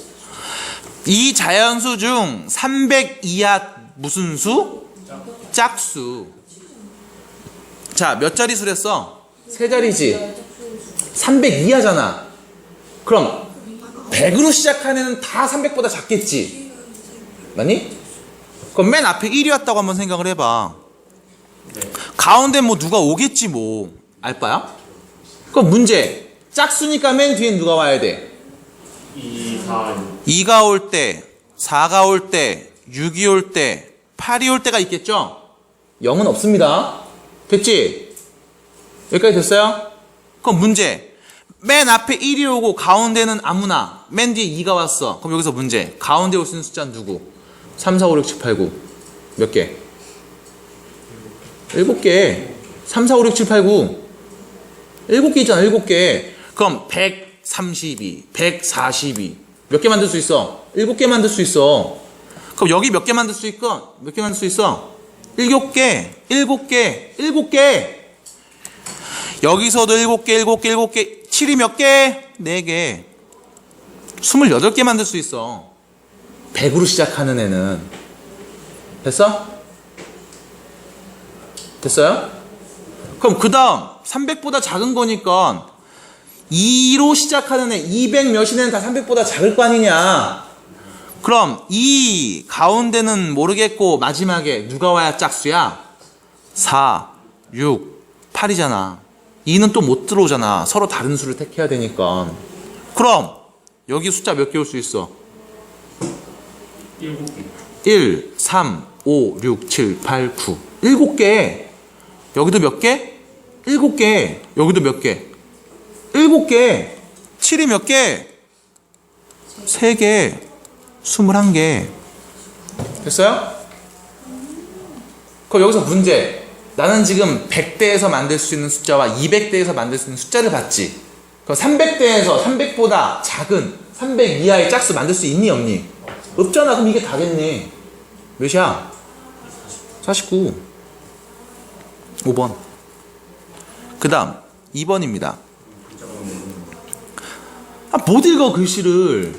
Speaker 1: 이 자연수 중 300 이하 무슨 수? 짝수. 자, 몇 자리 수랬어? 세 자리지. 300 이하잖아. 그럼 100으로 시작한 애는 다 300보다 작겠지. 맞니? 그럼 맨 앞에 1이 왔다고 한번 생각을 해봐. 가운데 뭐 누가 오겠지 뭐. 알바야? 그럼 문제. 짝수니까 맨 뒤엔 누가 와야 돼?
Speaker 2: 2, 4, 6.
Speaker 1: 2가 올 때, 4가 올 때, 6이 올 때, 8이 올 때가 있겠죠? 0은 없습니다. 됐지? 여기까지 됐어요? 그럼 문제. 맨 앞에 1이 오고 가운데는 아무나, 맨 뒤에 2가 왔어. 그럼 여기서 문제. 가운데 올 수 있는 숫자는 누구? 3, 4, 5, 6, 7, 8, 9. 몇 개? 7개. 3, 4, 5, 6, 7, 8, 9. 7개 있잖아, 7개. 그럼 132, 142. 몇 개 만들 수 있어? 7개 만들 수 있어. 그럼 여기 몇 개 만들 수 있고? 몇 개 만들 수 있어? 7개, 7개, 7개. 여기서도 7개, 7개, 7개. 7이 몇 개? 4개. 28개 만들 수 있어. 100으로 시작하는 애는. 됐어? 됐어요? 그럼 그 다음 300보다 작은 거니까 2로 시작하는 애, 200 몇인 애는 다 300보다 작을 거 아니냐. 그럼 이 가운데는 모르겠고 마지막에 누가 와야 짝수야? 4, 6, 8이잖아. 2는 또 못 들어오잖아. 서로 다른 수를 택해야 되니까. 그럼 여기 숫자 몇 개 올 수 있어?
Speaker 2: 7개.
Speaker 1: 1, 3, 5, 6, 7, 8, 9. 7개. 여기도 몇 개? 7개. 여기도 몇 개? 7개. 7이 몇 개? 3개. 21개. 됐어요? 그럼 여기서 문제. 나는 지금 100대에서 만들 수 있는 숫자와 200대에서 만들 수 있는 숫자를 봤지. 그럼 300대에서 300보다 작은 300 이하의 짝수 만들 수 있니 없니? 없잖아. 그럼 이게 다겠네. 몇이야? 49. 5번. 그 다음 2번입니다. 못 읽어 글씨를.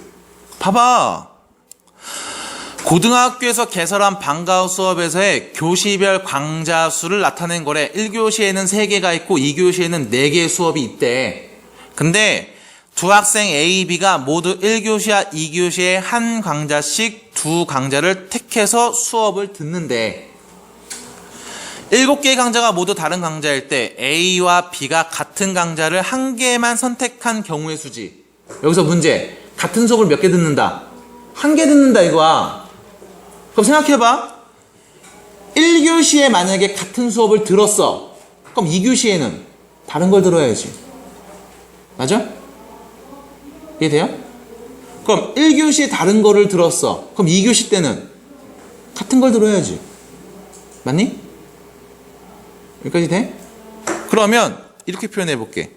Speaker 1: 봐봐. 고등학교에서 개설한 방과후 수업에서의 교시별 강좌수를 나타낸 거래. 1교시에는 3개가 있고 2교시에는 4개의 수업이 있대. 근데 두 학생 A, B가 모두 1교시와 2교시에 한 강좌씩 두 강좌를 택해서 수업을 듣는데 7개의 강좌가 모두 다른 강좌일 때 A와 B가 같은 강좌를 한 개만 선택한 경우의 수지. 여기서 문제. 같은 수업을 몇 개 듣는다? 한 개 듣는다 이거야. 그럼 생각해봐. 1교시에 만약에 같은 수업을 들었어. 그럼 2교시에는 다른 걸 들어야지. 맞아? 이해돼요? 그럼 1교시에 다른 거를 들었어. 그럼 2교시 때는 같은 걸 들어야지. 맞니? 여기까지 돼? 그러면 이렇게 표현해 볼게.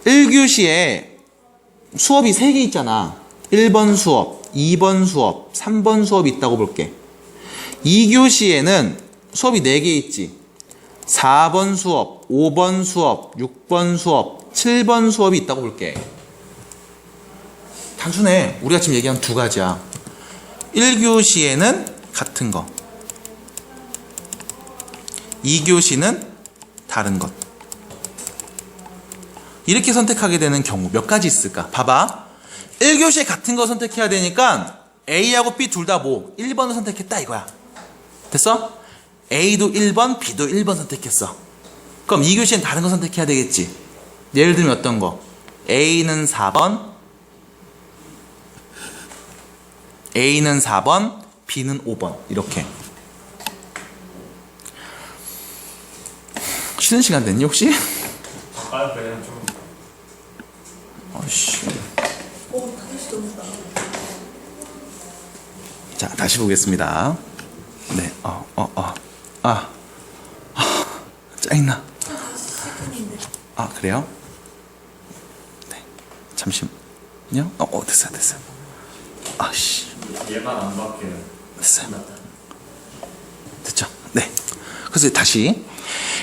Speaker 1: 1교시에 수업이 3개 있잖아. 1번 수업, 2번 수업, 3번 수업이 있다고 볼게. 2교시에는 수업이 4개 있지. 4번 수업, 5번 수업, 6번 수업, 7번 수업이 있다고 볼게. 단순해. 우리가 지금 얘기한 두 가지야. 1교시에는 같은 거, 2교시는 다른 것. 이렇게 선택하게 되는 경우 몇 가지 있을까? 봐봐. 1교시에 같은 거 선택해야 되니까 A하고 B 둘 다 뭐? 1번을 선택했다 이거야. 됐어? A도 1번, B도 1번 선택했어. 그럼 2교시엔 다른 거 선택해야 되겠지. 예를 들면 어떤 거? A는 4번, B는 5번. 이렇게. 쉬는 시간 됐니 혹시?
Speaker 2: 아까 그냥 좀
Speaker 1: 어이씨. 자, 다시 보겠습니다. 네, 짜증나. 그래요? 네, 잠시만요. 됐어요. 아씨,
Speaker 2: 얘만 안 바뀌어요.
Speaker 1: 됐어요. 됐죠? 네. 그래서 다시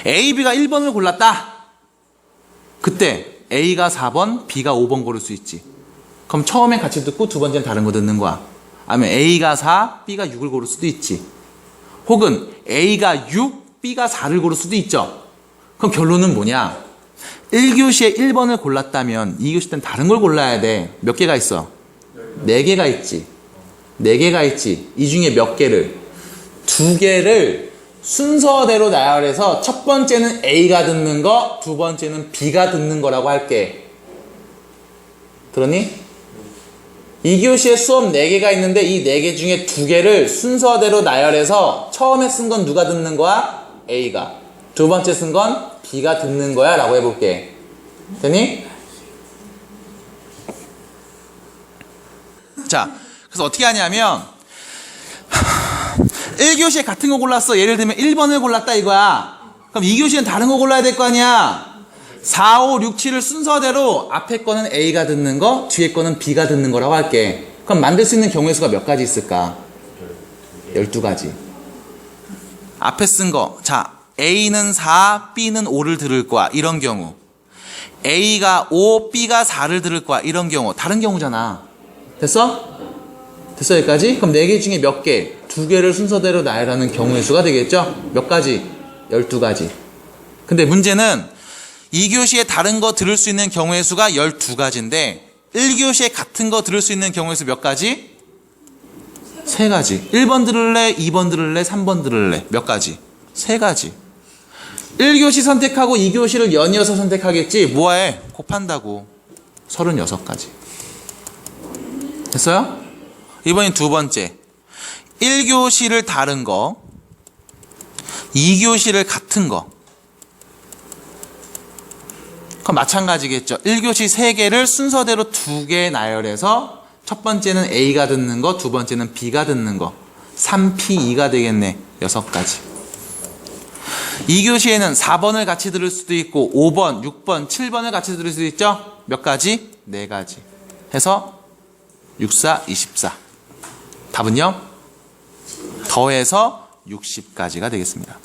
Speaker 1: A, B가 1번을 골랐다. 그때 A가 4번, B가 5번 고를 수 있지. 그럼 처음엔 같이 듣고 두 번째는 다른 거 듣는 거야. 아니면 A가 4, B가 6을 고를 수도 있지. 혹은 A가 6, B가 4를 고를 수도 있죠. 그럼 결론은 뭐냐? 1교시에 1번을 골랐다면 2교시 때는 다른 걸 골라야 돼. 몇 개가 있어? 4개가 있지. 4개가 있지. 이 중에 몇 개를? 2개를 순서대로 나열해서 첫 번째는 A가 듣는 거, 두 번째는 B가 듣는 거라고 할게. 들었니? 2교시에 수업 4개가 있는데 이 4개 중에 2개를 순서대로 나열해서 처음에 쓴 건 누가 듣는 거야? A가. 두 번째 쓴 건 B가 듣는 거야 라고 해볼게. 되니? 자, 그래서 어떻게 하냐면 1교시에 같은 거 골랐어. 예를 들면 1번을 골랐다 이거야. 그럼 2교시엔 다른 거 골라야 될 거 아니야. 4, 5, 6, 7을 순서대로 앞에 거는 A가 듣는 거, 뒤에 거는 B가 듣는 거라고 할게. 그럼 만들 수 있는 경우의 수가 몇 가지 있을까? 12가지. 앞에 쓴 거. 자, A는 4, B는 5를 들을 거야. 이런 경우. A가 5, B가 4를 들을 거야. 이런 경우. 다른 경우잖아. 됐어? 됐어 여기까지? 그럼 4개 중에 몇 개? 2개를 순서대로 나열하는 경우의 수가 되겠죠? 몇 가지? 12가지. 근데 문제는 2교시에 다른 거 들을 수 있는 경우의 수가 12가지인데 1교시에 같은 거 들을 수 있는 경우의 수 몇 가지? 3가지. 1번 들을래? 2번 들을래? 3번 들을래? 몇 가지? 3가지. 1교시 선택하고 2교시를 연이어서 선택하겠지? 뭐해? 곱한다고. 36가지. 됐어요? 이번엔 두 번째. 1교시를 다른 거, 2교시를 같은 거. 그럼 마찬가지겠죠. 1교시 3개를 순서대로 2개 나열해서 첫 번째는 A가 듣는 거, 두 번째는 B가 듣는 거. 3P2가 되겠네. 6가지. 2교시에는 4번을 같이 들을 수도 있고 5번, 6번, 7번을 같이 들을 수도 있죠. 몇 가지? 4가지. 해서 6, 4, 24. 답은요? 더해서 60가지가 되겠습니다.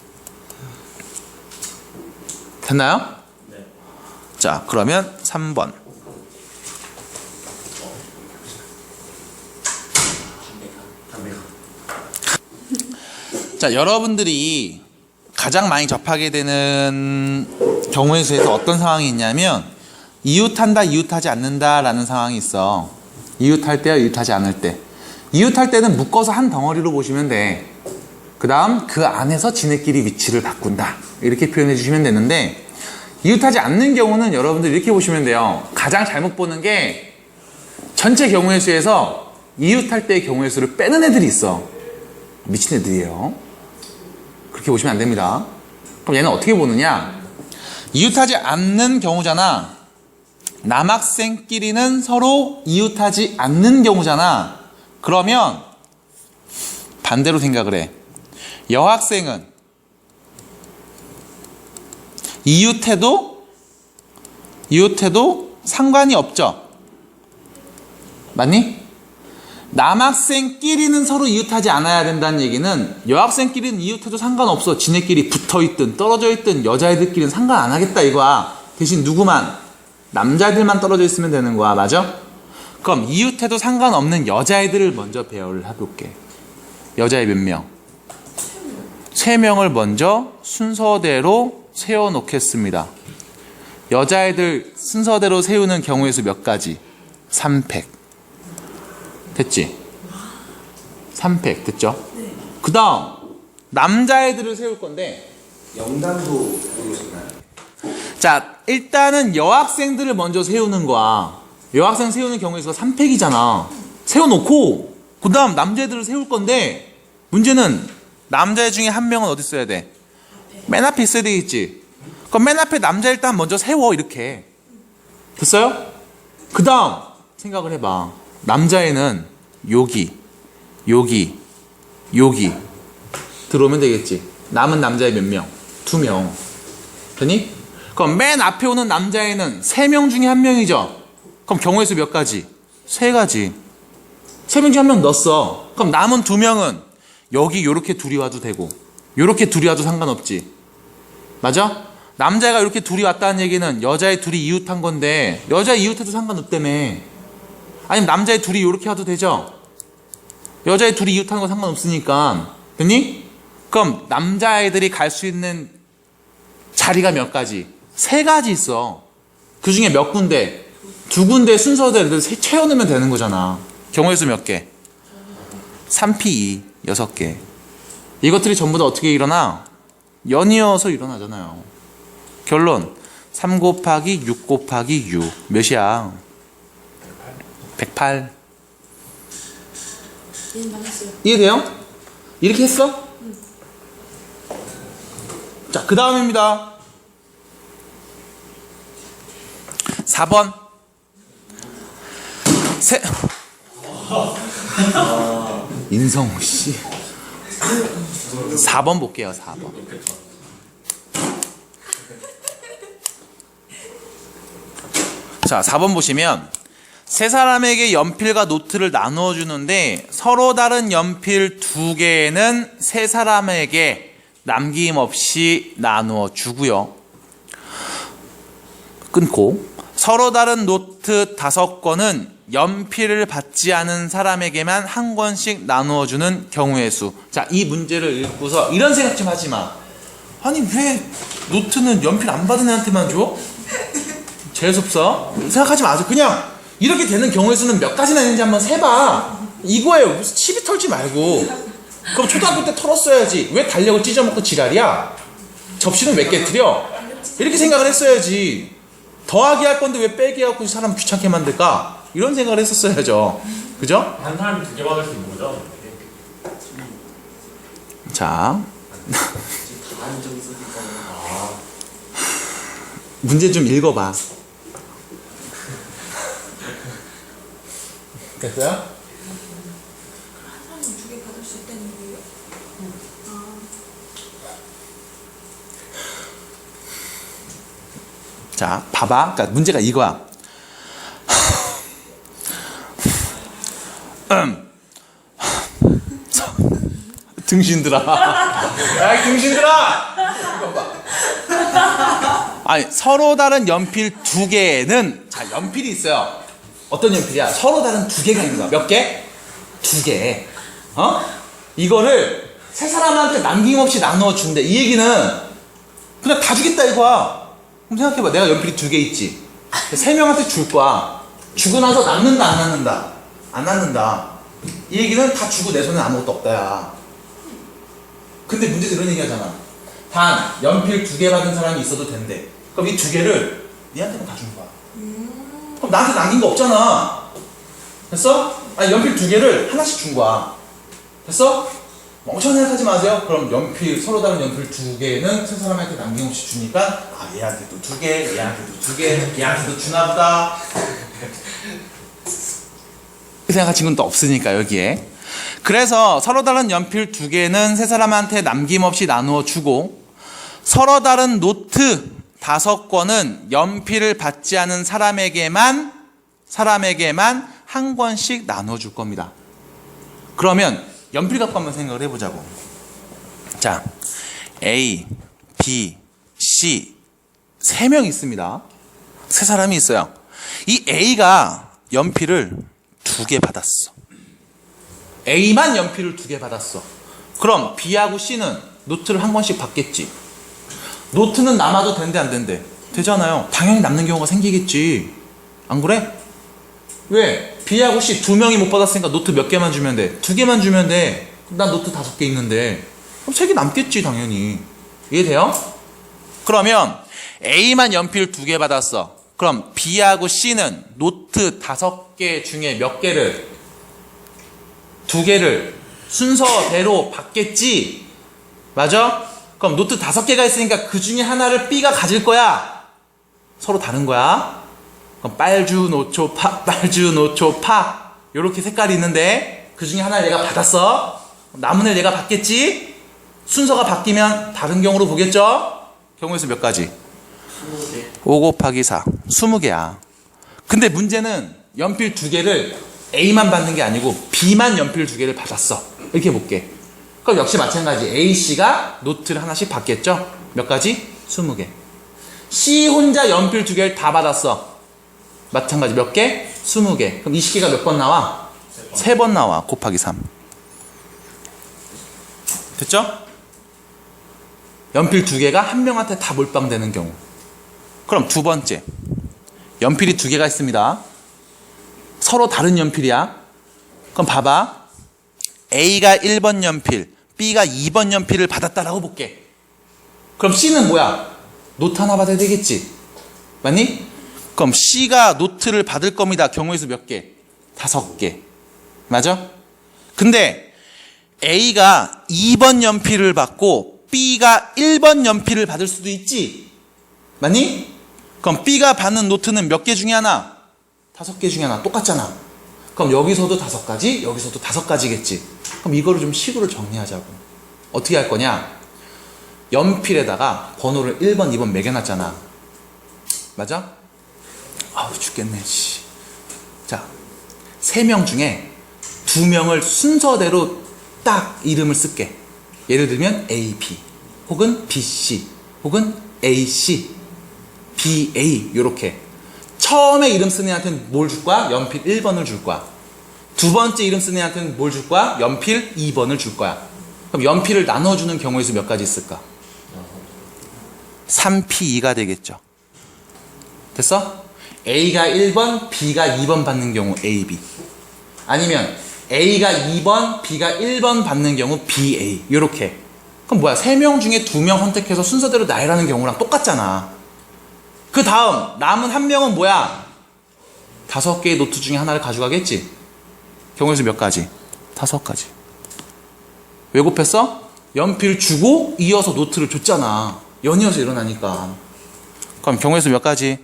Speaker 1: 됐나요?
Speaker 2: 네.
Speaker 1: 자, 그러면 3번. 자, 여러분들이 가장 많이 접하게 되는 경우의 수에서 어떤 상황이 있냐면 이웃한다, 이웃하지 않는다라는 상황이 있어. 이웃할 때와 이웃하지 않을 때. 이웃할 때는 묶어서 한 덩어리로 보시면 돼. 그 다음 그 안에서 지네끼리 위치를 바꾼다. 이렇게 표현해 주시면 되는데 이웃하지 않는 경우는 여러분들 이렇게 보시면 돼요. 가장 잘못 보는 게 전체 경우의 수에서 이웃할 때의 경우의 수를 빼는 애들이 있어. 미친 애들이에요. 그렇게 보시면 안 됩니다. 그럼 얘는 어떻게 보느냐? 이웃하지 않는 경우잖아. 남학생끼리는 서로 이웃하지 않는 경우잖아. 그러면 반대로 생각을 해. 여학생은 이웃해도 상관이 없죠. 맞니? 남학생끼리는 서로 이웃하지 않아야 된다는 얘기는 여학생끼리는 이웃해도 상관없어. 지네끼리 붙어있든 떨어져 있든 여자애들끼리는 상관 안 하겠다 이거야. 대신 누구만? 남자들만 떨어져 있으면 되는 거야. 맞아? 그럼 이웃해도 상관없는 여자애들을 먼저 배열을 해볼게. 여자애 몇 명? 3명을 먼저 순서대로 세워놓겠습니다. 여자애들 순서대로 세우는 경우의 수 몇 가지? 3팩. 됐지? 3팩 됐죠? 그 다음 남자애들을 세울 건데
Speaker 3: 영단도 모르셨나요?
Speaker 1: 자, 일단은 여학생들을 먼저 세우는 거야. 여학생 세우는 경우의 수가 3팩이잖아. 세워놓고 그 다음 남자애들을 세울 건데 문제는 남자애 중에 한 명은 어디 있어야 돼? 맨 앞에 있어야 되겠지. 그럼 맨 앞에 남자 일단 먼저 세워 이렇게. 됐어요? 그 다음 생각을 해봐. 남자애는 여기 들어오면 되겠지. 남은 남자애 몇 명? 2명. 되니? 그럼 맨 앞에 오는 남자애는 3명 중에 1명이죠. 그럼 경우의 수 몇 가지? 3가지. 3명 중에 1명 넣었어. 그럼 남은 2명은 여기 요렇게 둘이 와도 되고 요렇게 둘이 와도 상관없지. 맞아? 남자애가 이렇게 둘이 왔다는 얘기는 여자애 둘이 이웃한 건데 여자애 이웃해도 상관없다며. 아니면 남자애 둘이 요렇게 와도 되죠? 여자애 둘이 이웃하는 건 상관없으니까. 됐니? 그럼 남자애들이 갈 수 있는 자리가 몇 가지? 3가지 있어. 그 중에 몇 군데? 2군데 순서대로 채워넣으면 되는 거잖아. 경우의 수 몇 개? 3P2 6개. 이것들이 전부 다 어떻게 일어나? 연이어서 일어나잖아요. 결론 3 곱하기 6 곱하기 6 몇이야? 108. 이해돼요? 이렇게 했어? 자, 그 다음입니다. 4번. 인성우 씨. 4번 볼게요. 4번. 자, 4번 보시면 세 사람에게 연필과 노트를 나누어 주는데 서로 다른 연필 2개는 세 사람에게 남김없이 나누어 주고요. 끊고 서로 다른 노트 5권은 연필을 받지 않은 사람에게만 한 권씩 나누어 주는 경우의 수. 자, 이 문제를 읽고서 이런 생각 좀 하지 마. 아니 왜 노트는 연필 안 받은 애한테만 줘? 재수없어? 생각하지 마세요. 그냥 이렇게 되는 경우의 수는 몇 가지나 있는지 한번 세봐. 이거예요. 무슨 시비 털지 말고. 그럼 초등학교 때 털었어야지. 왜 달력을 찢어먹고 지랄이야? 접시는 왜 깨트려? 이렇게 생각을 했어야지. 더하기 할 건데 왜 빼기 해갖고 사람 귀찮게 만들까? 이런 생각을 했었어야죠. 그죠?
Speaker 2: 한 사람이 2개 받을 수 있는 거죠?
Speaker 1: 자,
Speaker 3: 다한 적이 있으니까.
Speaker 1: 문제 좀 읽어봐. 됐어요?
Speaker 4: 한 사람은 2개 받을 수 있다는 거예요?
Speaker 1: 자, 봐봐. 그러니까 문제가 이거야. 등신들아. 야, 등신들아! 아니, 서로 다른 연필 2개는, 자, 연필이 있어요. 어떤 연필이야? 서로 다른 2개가 있는 거야. 몇 개? 2개. 이거를 세 사람한테 남김없이 나누어 준대. 이 얘기는 그냥 다 주겠다 이거야. 그럼 생각해봐. 내가 연필이 2개 있지. 3명한테 줄 거야. 주고 나서 남는다, 안 남는다? 안 남는다. 이 얘기는 다 주고 내 손에 아무것도 없다, 야. 근데 문제는 이런 얘기 하잖아. 단, 연필 2개 받은 사람이 있어도 된대. 그럼 이 2개를 니한테만 다 준 거야. 그럼 나한테 남긴 거 없잖아. 됐어? 아니, 연필 2개를 하나씩 준 거야. 됐어? 멍청한 생각하지 마세요. 그럼 연필, 서로 다른 연필 2개는 세 사람한테 남김없이 주니까, 아, 얘한테도 2개, 얘한테도 2개, 얘한테도 주나보다. 그 생각할 친구는 또 없으니까, 여기에. 그래서 서로 다른 연필 2개는 세 사람한테 남김없이 나누어 주고, 서로 다른 노트 5권은 연필을 받지 않은 사람에게만 한 권씩 나눠 줄 겁니다. 그러면 연필 갖고 한번 생각을 해보자고. 자, A, B, C 3명 있습니다. 3사람이 있어요. 이 A가 연필을 2개 받았어. A만 연필을 2개 받았어. 그럼 B하고 C는 노트를 한 권씩 받겠지. 노트는 남아도 된대 안 된대? 되잖아요. 당연히 남는 경우가 생기겠지. 안 그래? 왜? B하고 C 2명이 못 받았으니까 노트 몇 개만 주면 돼? 2개만 주면 돼. 난 노트 5개 있는데 그럼 3개 남겠지 당연히. 이해돼요? 그러면 A만 연필 2개 받았어. 그럼 B하고 C는 노트 5개 중에 몇 개를? 2개를 순서대로 받겠지? 맞아? 그럼 노트 5개가 있으니까 그 중에 하나를 B가 가질 거야. 서로 다른 거야. 그럼 빨주, 노초, 파, 빨주, 노초, 파 요렇게 색깔이 있는데 그 중에 하나를 얘가 받았어. 남은 애를 얘가 받겠지? 순서가 바뀌면 다른 경우로 보겠죠? 경우의 수 몇 가지?
Speaker 3: 20개.
Speaker 1: 5 곱하기 4 20개야. 근데 문제는 연필 2개를 A만 받는 게 아니고 B만 연필 2개를 받았어. 이렇게 볼게. 그럼 역시 마찬가지 A, C가 노트를 하나씩 받겠죠? 몇 가지? 20개. C 혼자 연필 2개를 다 받았어. 마찬가지 몇 개? 20개. 그럼 20개가 몇 번 나와? 3번 나와. 곱하기 3. 됐죠? 연필 2개가 한 명한테 다 몰빵되는 경우. 그럼 두 번째. 연필이 2개가 있습니다. 서로 다른 연필이야. 그럼 봐봐. A가 1번 연필, B가 2번 연필을 받았다라고 볼게. 그럼 C는 뭐야? 노트 하나 받아야 되겠지? 맞니? 그럼 C가 노트를 받을 겁니다. 경우의 수 몇 개? 5개. 맞아? 근데 A가 2번 연필을 받고 B가 1번 연필을 받을 수도 있지? 맞니? 그럼 B가 받는 노트는 몇 개 중에 하나? 5개 중에 하나. 똑같잖아. 그럼 여기서도 5가지, 여기서도 5가지겠지. 그럼 이거를 좀 식으로 정리하자고. 어떻게 할 거냐? 연필에다가 번호를 1번, 2번 매겨놨잖아. 맞아? 아우 죽겠네. 씨. 자, 3명 중에 2명을 순서대로 딱 이름을 쓸게. 예를 들면 A, B 혹은 B, C 혹은 A, C, B, A 요렇게. 처음에 이름 쓰는 애한테는 뭘 줄 거야? 연필 1번을 줄 거야. 두 번째 이름 쓰는 애한테는 뭘 줄 거야? 연필 2번을 줄 거야. 그럼 연필을 나눠주는 경우의 수 몇 가지 있을까? 3P2가 되겠죠. 됐어? A가 1번, B가 2번 받는 경우 A, B. 아니면 A가 2번, B가 1번 받는 경우 B, A. 요렇게. 그럼 뭐야? 3명 중에 2명 선택해서 순서대로 나열하는 경우랑 똑같잖아. 그 다음 남은 한 명은 뭐야? 5개의 노트 중에 하나를 가져가겠지? 경우의 수 몇 가지? 5가지. 왜 곱했어? 연필 주고 이어서 노트를 줬잖아. 연이어서 일어나니까. 그럼 경우의 수 몇 가지?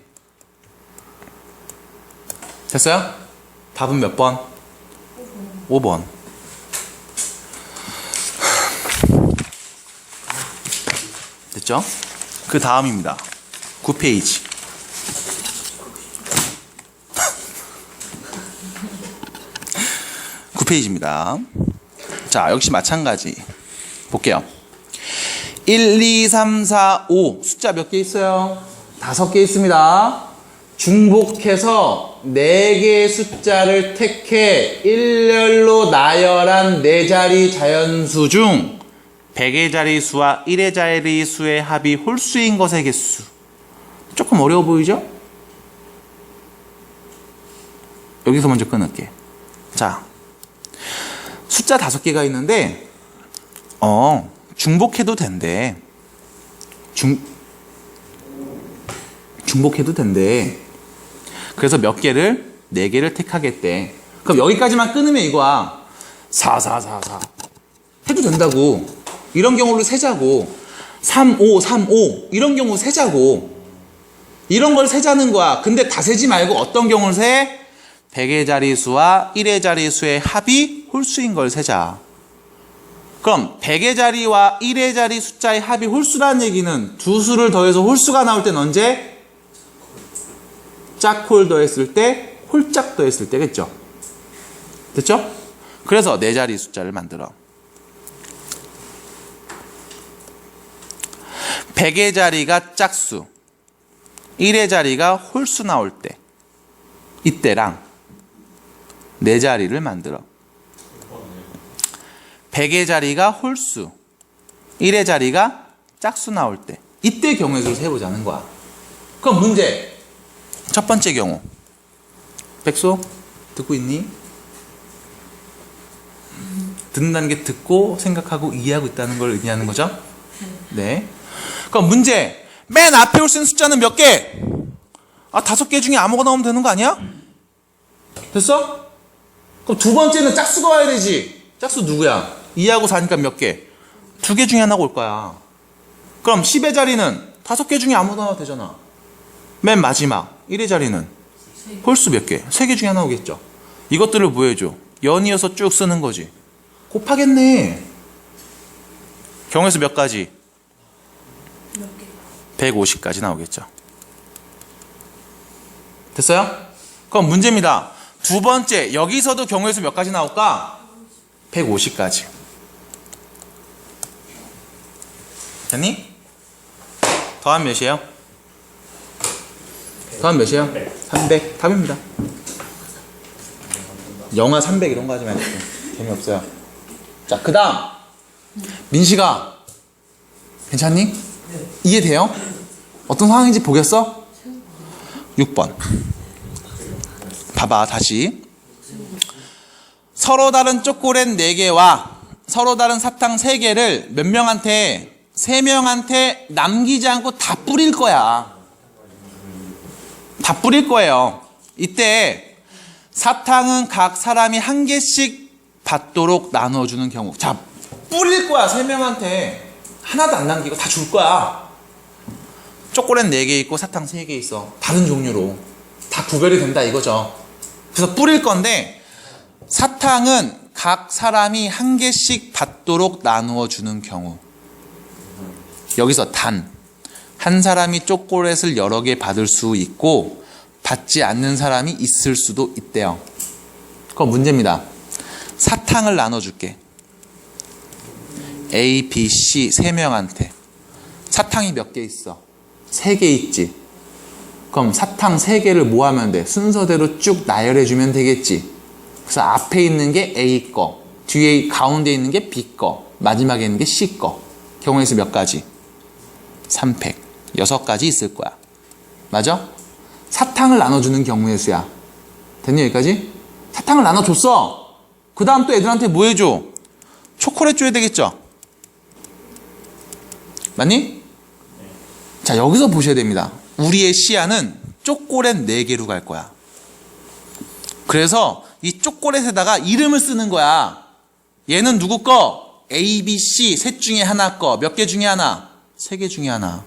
Speaker 1: 됐어요? 답은 몇 번? 5번. 됐죠? 그 다음입니다. 9페이지. 페이지입니다. 자, 역시 마찬가지. 볼게요. 1, 2, 3, 4, 5 숫자 몇 개 있어요? 5개 있습니다. 중복해서 4개의 숫자를 택해 일렬로 나열한 4자리 자연수 중 100의 자리수와 1의 자리수의 합이 홀수인 것의 개수. 조금 어려워 보이죠? 여기서 먼저 끊을게. 자, 숫자 5개가 있는데 중복해도 된대. 중복해도 된대. 그래서 몇 개를? 4개를 택하겠대. 그럼 여기까지만 끊으면 이거야. 4, 4, 4, 4 해도 된다고. 이런 경우를 세자고. 3, 5, 3, 5 이런 경우 세자고. 이런 걸 세자는 거야. 근데 다 세지 말고 어떤 경우를 세? 100의 자리수와 1의 자리수의 합이 홀수인 걸 세자. 그럼 100의 자리와 1의 자리 숫자의 합이 홀수라는 얘기는 두 수를 더해서 홀수가 나올 때는 언제? 짝홀 더했을 때, 홀짝 더했을 때겠죠. 됐죠? 그래서 4자리 숫자를 만들어. 100의 자리가 짝수, 1의 자리가 홀수 나올 때, 이때랑 4자리를 만들어. 100의 자리가 홀수, 1의 자리가 짝수 나올 때, 이때 경우의 수를 세보자는 거야. 그럼 문제. 첫 번째 경우. 백소, 듣고 있니? 듣는다는 게 듣고 생각하고 이해하고 있다는 걸 의미하는 거죠? 네. 그럼 문제. 맨 앞에 올 수 있는 숫자는 몇 개? 5개 중에 아무거나 오면 되는 거 아니야? 됐어? 그럼 두 번째는 짝수가 와야 되지. 짝수 누구야? 2하고 4니까 몇 개? 2개 중에 하나가 올 거야. 그럼 10의 자리는 5개 중에 아무거나 되잖아. 맨 마지막 1의 자리는 홀수 몇 개? 3개 중에 하나 오겠죠. 이것들을 뭐 해줘? 연이어서 쭉 쓰는 거지. 곱하겠네. 경우에서 몇 가지?
Speaker 4: 몇 개?
Speaker 1: 150까지 나오겠죠. 됐어요? 그럼 문제입니다. 두 번째, 여기서도 경우에서 몇 가지 나올까? 150까지. 됐니? 더하면 몇이에요? 더하면 몇이에요? 300. 답입니다. 영화 300 이런 거 하지 말고 재미없어요. 자, 그 다음 민식아, 괜찮니? 이해돼요? 어떤 상황인지 보겠어? 6번 봐봐. 다시. 서로 다른 초콜릿 4개와 서로 다른 사탕 3개를 몇 명한테? 3명한테 남기지 않고 다 뿌릴 거야. 다 뿌릴 거예요. 이때 사탕은 각 사람이 1개씩 받도록 나눠주는 경우. 자, 뿌릴 거야. 3명한테 하나도 안 남기고 다 줄 거야. 초콜릿 4개 있고 사탕 3개 있어. 다른 종류로 다 구별이 된다 이거죠. 그래서 뿌릴 건데 사탕은 각 사람이 1개씩 받도록 나누어 주는 경우. 여기서 단 한 사람이 초콜릿을 여러 개 받을 수 있고 받지 않는 사람이 있을 수도 있대요. 그건 문제입니다. 사탕을 나눠줄게. A, B, C 3명한테. 사탕이 몇 개 있어? 3개 있지. 그럼 사탕 3개를 뭐 하면 돼? 순서대로 쭉 나열해주면 되겠지. 그래서 앞에 있는 게 A 거, 뒤에 가운데 있는 게 B 거, 마지막에 있는 게 C 거. 경우의 수 몇 가지? 300. 6가지 있을 거야. 맞아? 사탕을 나눠주는 경우의 수야. 됐니 여기까지? 사탕을 나눠줬어. 그 다음 또 애들한테 뭐 해줘? 초콜릿 줘야 되겠죠? 맞니? 자, 여기서 보셔야 됩니다. 우리의 시야는 초콜릿 4개로 갈 거야. 그래서 이 초콜릿에다가 이름을 쓰는 거야. 얘는 누구 거? A, B, C 셋 중에 하나 거. 몇 개 중에 하나? 3개 중에 하나.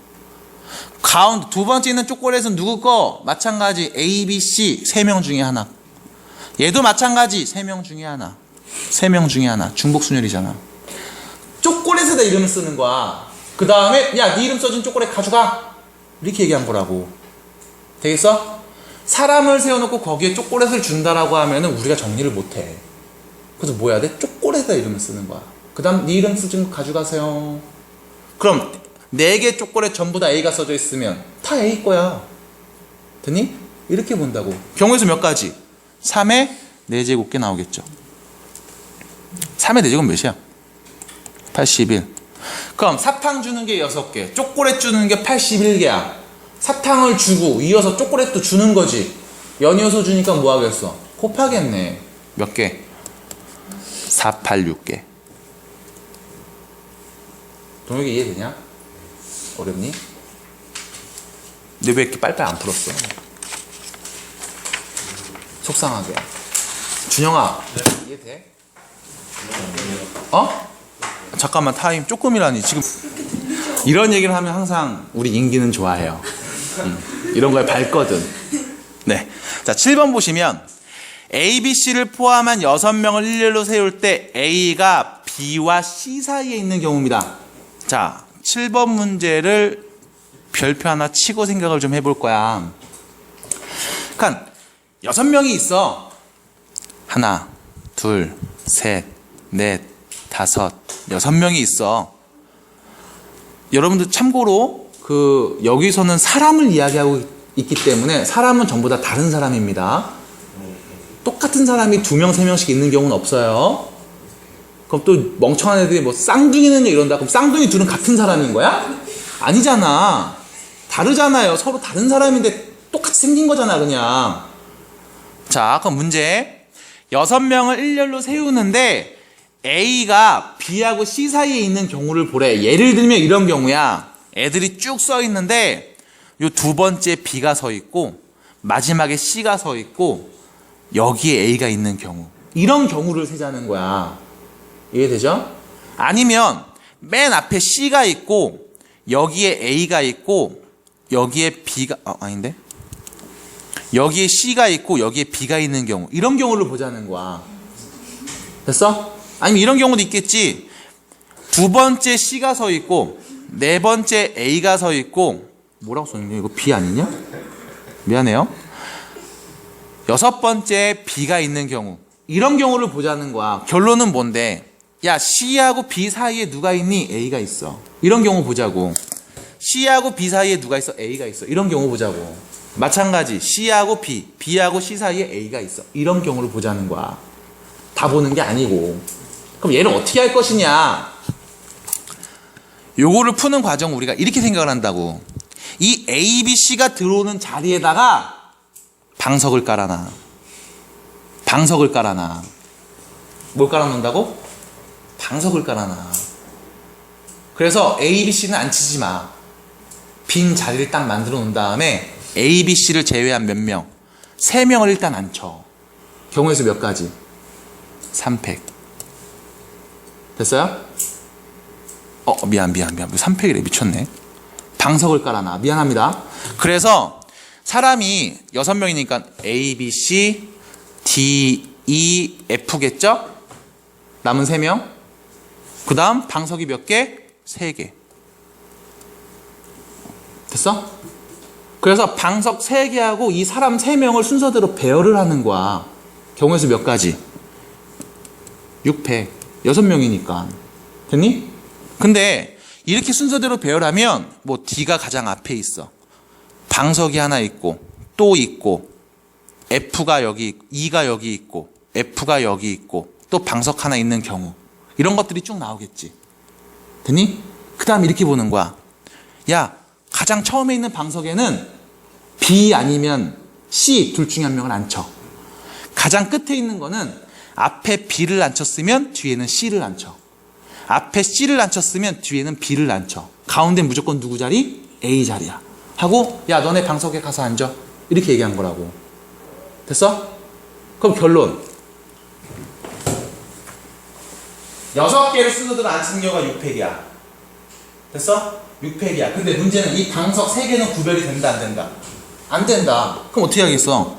Speaker 1: 가운데 두 번째 있는 초콜릿은 누구 거? 마찬가지 A, B, C 3명 중에 하나. 얘도 마찬가지 3명 중에 하나. 3명 중에 하나. 중복순열이잖아. 초콜릿에다 이름을 쓰는 거야. 그 다음에 야, 네 이름 써진 초콜릿 가져가. 이렇게 얘기한 거라고. 되겠어? 사람을 세워놓고 거기에 초콜릿을 준다라고 하면은 우리가 정리를 못해. 그래서 뭐 해야 돼? 초콜릿에다 이름을 쓰는 거야. 그 다음 네 이름 쓰진 거 가져가세요. 그럼 4개 초콜릿 전부 다 A가 써져 있으면 다 A 거야. 됐니? 이렇게 본다고. 경우의 수 몇 가지? 3의 4제곱개 나오겠죠. 3의 4제곱 몇이야? 81. 그럼 사탕 주는 게 6개, 초콜릿 주는 게 81개야. 사탕을 주고 이어서 초콜릿도 주는 거지. 연이어서 주니까 뭐 하겠어? 곱하겠네. 몇 개? 486개. 동혁이 이해되냐? 어렵니? 근데 왜 이렇게 빨리빨리 안 풀었어? 속상하게. 준영아, 이해돼? 어? 잠깐만, 타임 조금이라니. 지금 이런 얘기를 하면 항상 우리 인기는 좋아해요. 이런 거에 밝거든. 네. 자, 7번 보시면 A, B, C를 포함한 6명을 일렬로 세울 때 A가 B와 C 사이에 있는 경우입니다. 자, 7번 문제를 별표 하나 치고 생각을 좀 해볼 거야. 그러니까 6명이 있어. 하나, 둘, 셋, 넷, 다섯, 6명이 있어. 여러분들 참고로 여기서는 사람을 이야기하고 있기 때문에 사람은 전부 다 다른 사람입니다. 똑같은 사람이 2명, 3명씩 있는 경우는 없어요. 그럼 또 멍청한 애들이 뭐 쌍둥이는요 이런다. 그럼 쌍둥이 둘은 같은 사람인 거야? 아니잖아. 다르잖아요. 서로 다른 사람인데 똑같이 생긴 거잖아 그냥. 자, 그럼 문제. 6명을 일렬로 세우는데 A가 B하고 C 사이에 있는 경우를 보래. 예를 들면 이런 경우야. 애들이 쭉 서 있는데 요 두 번째 B가 서 있고 마지막에 C가 서 있고 여기에 A가 있는 경우. 이런 경우를 세자는 거야. 이해되죠? 아니면 맨 앞에 C가 있고 여기에 A가 있고 여기에 B가 아닌데? 여기에 C가 있고 여기에 B가 있는 경우. 이런 경우를 보자는 거야. 됐어? 아니면 이런 경우도 있겠지. 두 번째 C가 서 있고 네 번째 A가 서 있고 뭐라고 써있냐? 이거 B 아니냐? 미안해요. 여섯 번째 B가 있는 경우. 이런 경우를 보자는 거야. 결론은 뭔데? 야, C하고 B 사이에 누가 있니? A가 있어. 이런 경우 보자고. C하고 B 사이에 누가 있어? A가 있어. 이런 경우 보자고. 마찬가지 C하고 B, B하고 C 사이에 A가 있어. 이런 경우를 보자는 거야. 다 보는 게 아니고. 그럼 얘를 어떻게 할 것이냐? 요거를 푸는 과정 우리가 이렇게 생각을 한다고. 이 A, B, C가 들어오는 자리에다가 방석을 깔아놔. 방석을 깔아놔. 뭘 깔아놓는다고? 방석을 깔아놔. 그래서 A, B, C는 안 치지 마. 빈 자리를 딱 만들어 놓은 다음에 A, B, C를 제외한 몇 명? 3명을 일단 안 쳐. 경우의 수 몇 가지? 3팩. 됐어요? 미안. 3팩이래. 미쳤네. 방석을 깔아놔. 미안합니다. 그래서 사람이 6명이니까 A, B, C, D, E, F겠죠? 남은 3명. 그 다음 방석이 몇 개? 3개. 됐어? 그래서 방석 3개하고 이 사람 3명을 순서대로 배열을 하는 거야. 경우의 수 몇 가지? 6팩. 6명이니까. 됐니? 근데 이렇게 순서대로 배열하면 뭐 D가 가장 앞에 있어. 방석이 하나 있고 또 있고 F가 여기 있고 E가 여기 있고 F가 여기 있고 또 방석 하나 있는 경우. 이런 것들이 쭉 나오겠지. 됐니? 그 다음 이렇게 보는 거야. 야, 가장 처음에 있는 방석에는 B 아니면 C 둘 중에 한 명을 앉혀. 가장 끝에 있는 거는 앞에 B를 앉혔으면 뒤에는 C를 앉혀. 앞에 C를 앉혔으면 뒤에는 B를 앉혀. 가운데 무조건 누구 자리? A 자리야. 하고 야, 너네 방석에 가서 앉아. 이렇게 얘기한 거라고. 됐어? 그럼 결론. 6개를 순서대로 앉히는 경우가 6팩이야. 됐어? 6팩이야. 근데 문제는 이 방석 3개는 구별이 된다, 안 된다? 안 된다. 그럼 어떻게 하겠어?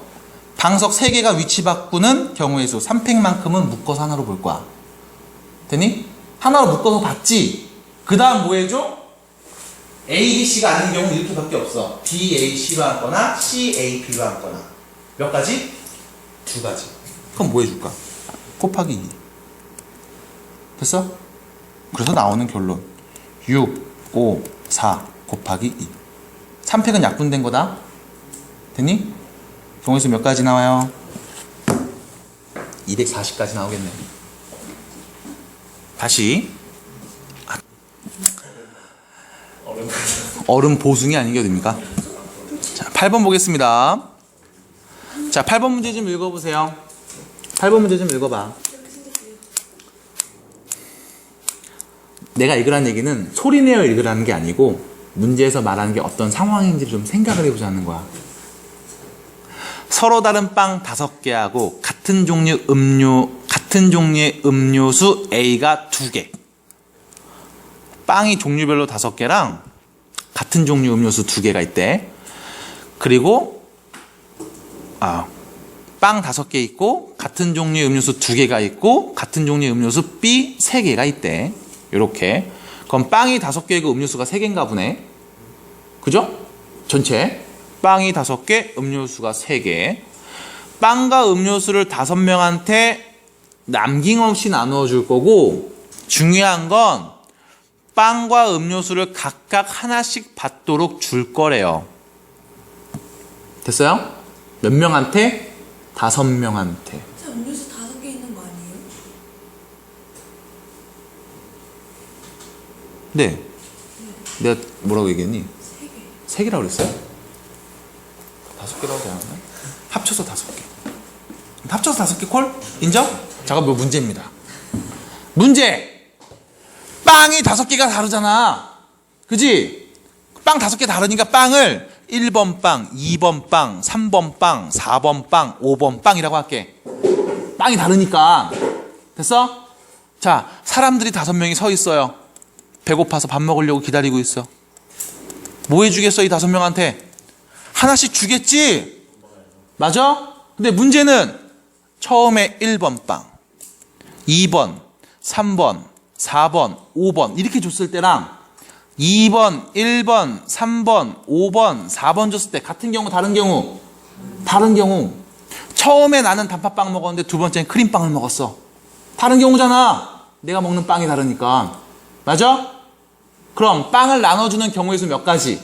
Speaker 1: 방석 3개가 위치 바꾸는 경우의 수 3팩만큼은 묶어서 하나로 볼 거야. 됐니? 하나로 묶어서 봤지? 그 다음 뭐 해줘? A, B, C가 아닌 경우는 이렇게밖에 없어. D, A, C로 앉거나 C, A, B로 앉거나. 몇 가지? 2가지. 그럼 뭐 해줄까? 곱하기 2. 됐어? 그래서 나오는 결론 6, 5, 4 곱하기 2. 3팩은 약분된 거다. 됐니? 경우의 수 몇 가지 나와요? 240까지 나오겠네. 다시 얼음 보숭이 아니게 됩니까? 자, 8번 보겠습니다. 자, 8번 문제 좀 읽어보세요. 8번 문제 좀 읽어봐. 내가 읽으라는 얘기는 소리내어 읽으라는 게 아니고 문제에서 말하는 게 어떤 상황인지 좀 생각을 해보자는 거야. 서로 다른 빵 5개하고 같은 종류의 음료수 A가 2개. 빵이 종류별로 5개랑 같은 종류 음료수 2개가 있대. 그리고 빵 5개 있고 같은 종류의 음료수 2개가 있고 같은 종류의 음료수 B 3개가 있대. 요렇게. 그럼 빵이 5개이고 음료수가 3개인가 보네. 그죠? 전체 빵이 5개, 음료수가 3개. 빵과 음료수를 5명한테 남김없이 나누어 줄 거고, 중요한 건 빵과 음료수를 각각 하나씩 받도록 줄 거래요. 됐어요? 몇 명한테? 5명한테.
Speaker 4: 자, 음료수 5개 있는 거 아니에요?
Speaker 1: 네. 내가 뭐라고 얘기했니?
Speaker 4: 3개.
Speaker 1: 3개라고 그랬어요? 5개라고 하지 않았나? 합쳐서 5개. 합쳐서 5개 콜? 인정? 잠깐 뭐 문제입니다. 문제! 빵이 5개가 다르잖아. 그지? 빵 5개 다르니까 빵을 1번 빵, 2번 빵, 3번 빵, 4번 빵, 5번 빵이라고 할게. 빵이 다르니까. 됐어? 자, 사람들이 5명이 서 있어요. 배고파서 밥 먹으려고 기다리고 있어. 뭐 해주겠어, 이 5명한테? 하나씩 주겠지? 맞아? 근데 문제는 처음에 1번 빵, 2번, 3번, 4번, 5번 이렇게 줬을 때랑 2번, 1번, 3번, 5번, 4번 줬을 때 같은 경우 다른 경우? 다른 경우. 처음에 나는 단팥빵 먹었는데 두 번째는 크림빵을 먹었어. 다른 경우잖아. 내가 먹는 빵이 다르니까. 맞아? 그럼 빵을 나눠주는 경우의 수 몇 가지?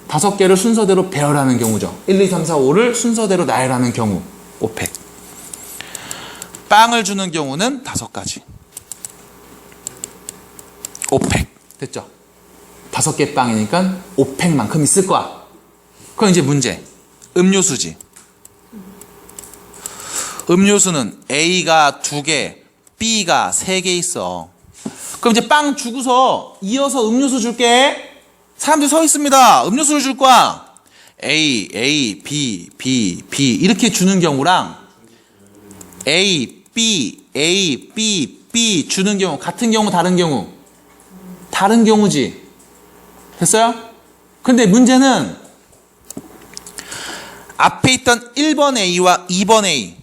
Speaker 1: 5개를 순서대로 배열하는 경우죠. 1, 2, 3, 4, 5를 순서대로 나열하는 경우. 5팩. 빵을 주는 경우는 5가지. 5팩. 됐죠? 5개 빵이니까 5팩만큼 있을 거야. 그럼 이제 문제. 음료수지. 음료수는 A가 2개, B가 3개 있어. 그럼 이제 빵 주고서 이어서 음료수 줄게. 사람들이 서 있습니다. 음료수를 줄 거야. A, B, B, B 이렇게 주는 경우랑 A, B, B 주는 경우 같은 경우 다른 경우? 다른 경우지. 됐어요? 근데 문제는 앞에 있던 1번 A와 2번 A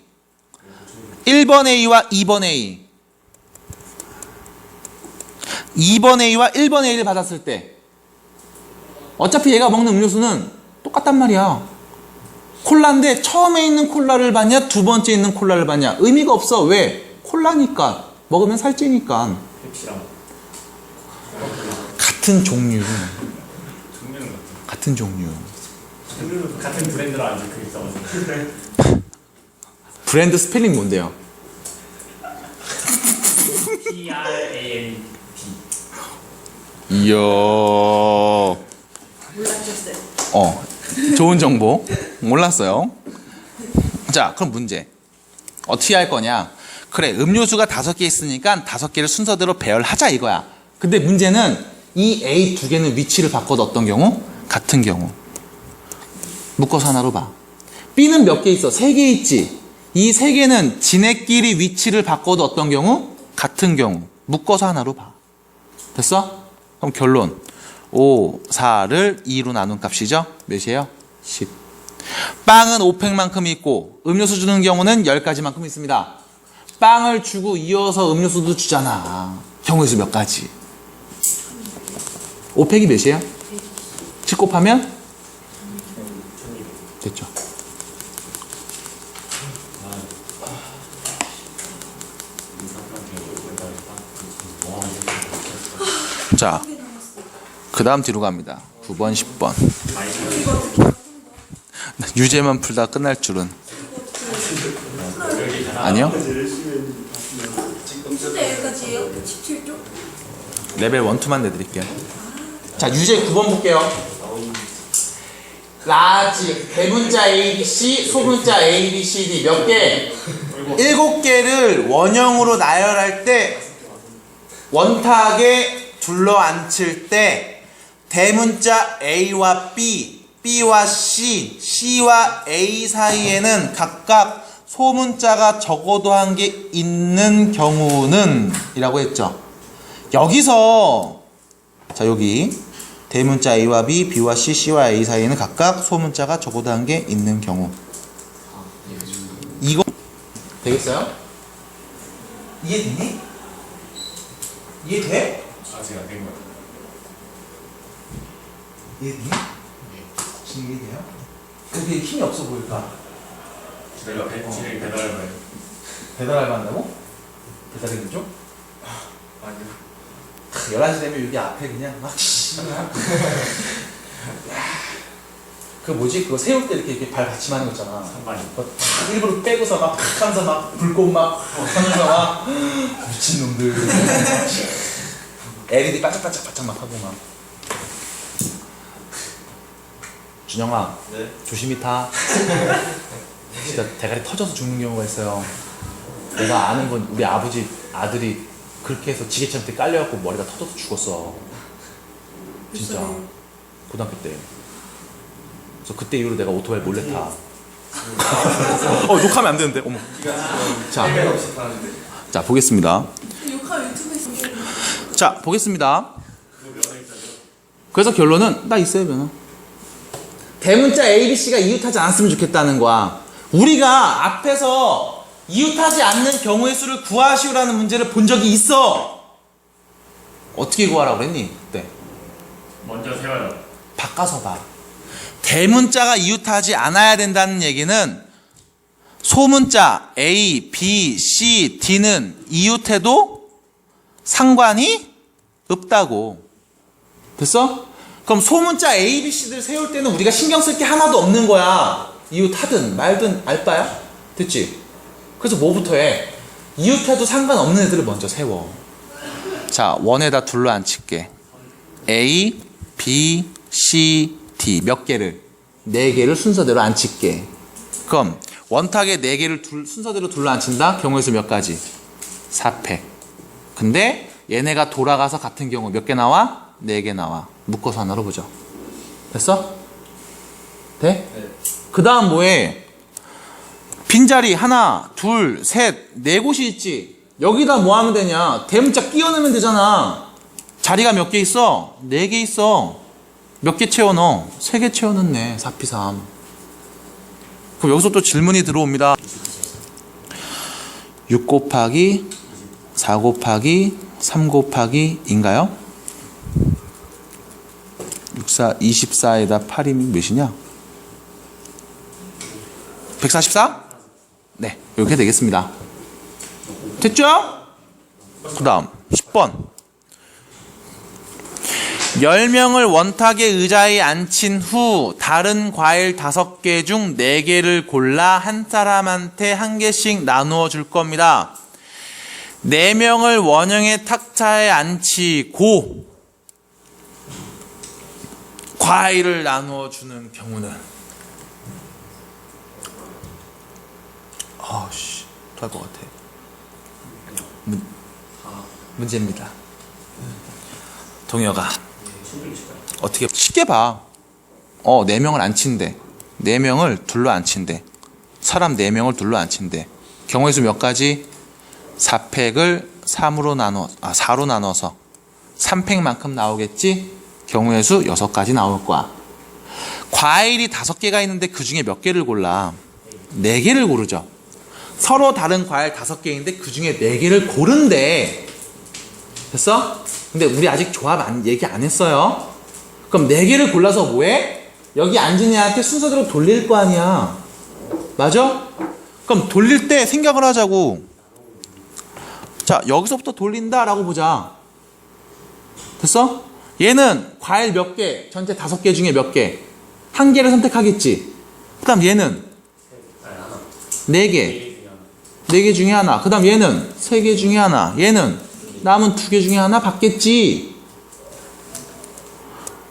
Speaker 1: 1번 A와 2번 A 2번 A와 1번 A를 받았을 때 어차피 얘가 먹는 음료수는 똑같단 말이야. 콜라인데 처음에 있는 콜라를 받냐 두 번째 있는 콜라를 받냐 의미가 없어. 왜? 콜라니까. 먹으면 살찌니까.
Speaker 2: 펩시랑
Speaker 1: 같은 종류.
Speaker 2: 종류는
Speaker 1: 같은 종류.
Speaker 2: 같은 브랜드라 안 적혀 있어가지고
Speaker 1: 브랜드 스펠링 뭔데요?
Speaker 2: PRAND
Speaker 1: 이야.
Speaker 4: 몰라주셨어요.
Speaker 1: 좋은 정보. 몰랐어요. 자, 그럼 문제. 어떻게 할 거냐? 그래, 음료수가 5개 있으니까 5개를 순서대로 배열하자 이거야. 근데 문제는 이 A 2개는 위치를 바꿔도 어떤 경우? 같은 경우. 묶어서 하나로 봐. B는 몇 개 있어? 3개 있지. 이 3개는 지네끼리 위치를 바꿔도 어떤 경우? 같은 경우. 묶어서 하나로 봐. 됐어? 그럼 결론. 5, 4를 2로 나눈 값이죠? 몇이에요? 10. 빵은 5팩만큼 있고 음료수 주는 경우는 10가지만큼 있습니다. 빵을 주고 이어서 음료수도 주잖아. 경우의 수 몇 가지? 5팩이 몇이에요? 10 곱하면? 됐죠. 자, 그 다음 뒤로 갑니다. 9번, 10번. 유제만 풀다 끝날 줄은. 아니요?
Speaker 4: 진짜 여기까지예요? 17쪽?
Speaker 1: 레벨 1, 2만 내드릴게요. 자, 유제 9번 볼게요. 라지, 대문자 A, B, C, 소문자 A, B, C, D 몇 개? 7개를 원형으로 나열할 때 원탁에 둘러앉힐 때 대문자 A와 B, B와 C, C와 A 사이에는 각각 소문자가 적어도 한 개 있는 경우는 이라고 했죠. 여기서 자 여기 대문자 A와 B, B와 C, C와 A 사이에는 각각 소문자가 적어도 한 개 있는 경우. 이거 되겠어요? 이해되니? 이해돼?
Speaker 2: 아직 안 된 거예요.
Speaker 1: 이해되니? 지금 이해돼요? 그게 힘이 없어 보일까?
Speaker 2: 저희가 진행이 배달할 거예요.
Speaker 1: 배달할 만한다고? 배달의 쪽?
Speaker 2: 아니요.
Speaker 1: 11시 되면 여기 앞에 그냥 막 그 뭐지? 그거 세울 때 이렇게 발 받침하는 거 있잖아.
Speaker 2: 상관이.
Speaker 1: 그거 딱 일부러 빼고서 막 하면서 막 불꽃 막 하면서 막 미친놈들. LED 반짝반짝 막 하고 막. 준영아,
Speaker 3: 네.
Speaker 1: 조심히 타. 진짜 대가리 터져서 죽는 경우가 있어요. 내가 아는 건 우리 아버지 아들이 그렇게 해서 지게차 밑에 깔려갖고 머리가 터져서 죽었어. 진짜. 고등학교 때. 그래서 그때 이후로 내가 오토바이 몰래 타. 녹화하면 안 되는데. 어머. 자,
Speaker 3: 헬멧 없이 타는데.
Speaker 1: 자 보겠습니다.
Speaker 4: 욕하면 유튜브에서
Speaker 1: 자 보겠습니다. 그래서 결론은 나 있어요 면허. 대문자 ABC가 이웃하지 않았으면 좋겠다는 거야. 우리가 앞에서 이웃하지 않는 경우의 수를 구하시오라는 문제를 본 적이 있어. 어떻게 구하라고 그랬니? 그때
Speaker 2: 먼저 세워요.
Speaker 1: 바꿔서 봐. 대문자가 이웃하지 않아야 된다는 얘기는 소문자 A, B, C, D는 이웃해도 상관이 없다고. 됐어? 그럼 소문자 A, B, C들 세울 때는 우리가 신경 쓸 게 하나도 없는 거야. 이웃하든 말든 알바야? 됐지? 그래서 뭐부터 해? 이웃해도 상관없는 애들을 먼저 세워. 자, 원에다 둘러 앉힐게. A, B, C, D 몇 개를? 4개를 순서대로 앉힐게. 그럼 원탁에 4개를 순서대로 둘러 앉힌다? 경우의 수 몇 가지? 4팩. 근데 얘네가 돌아가서 같은 경우 몇 개 나와? 4개 나와. 묶어서 하나로 보죠. 됐어? 돼?
Speaker 3: 네.
Speaker 1: 그 다음 뭐해? 빈자리 하나, 둘, 셋, 4곳이 있지. 여기다 뭐 하면 되냐? 대문자 끼워 넣으면 되잖아. 자리가 몇 개 있어? 4개 있어. 몇 개 채워 넣어? 3개 채워 넣네. 4P3. 그럼 여기서 또 질문이 들어옵니다. 6 곱하기 4 곱하기 3 곱하기 인가요? 24에다 8이면 몇이냐? 144? 네, 이렇게 되겠습니다. 됐죠? 그 다음 10번 10명을 원탁의 의자에 앉힌 후 다른 과일 5개 중 4개를 골라 한 사람한테 1개씩 나누어 줄 겁니다. 4명을 원형의 탁자에 앉히고 과일을 나누어 주는 경우는 아우씨 토할 것 같아. 문제입니다. 동혁아 어떻게 쉽게 봐. 4명을 앉힌대. 4명을 둘러 앉힌대. 사람 4명을 둘러 앉힌대. 경우의 수 몇 가지? 4팩을 4로 나눠서 3팩만큼 나오겠지? 경우의 수 6가지 나올 거야. 과일이 5개가 있는데 그 중에 몇 개를 골라? 4개를 고르죠. 서로 다른 과일 5개인데 그 중에 4개를 고른대. 됐어? 근데 우리 아직 조합 얘기 안 했어요. 그럼 4개를 골라서 뭐해? 여기 앉은 애한테 순서대로 돌릴 거 아니야. 맞아? 그럼 돌릴 때 생각을 하자고. 자, 여기서부터 돌린다라고 보자. 됐어? 얘는 과일 몇 개, 전체 5개 중에 몇 개? 1개를 선택하겠지. 그 다음 얘는 4개. 4개 중에 하나. 그 다음 얘는 3개 중에 하나. 얘는 남은 2개 중에 하나 받겠지.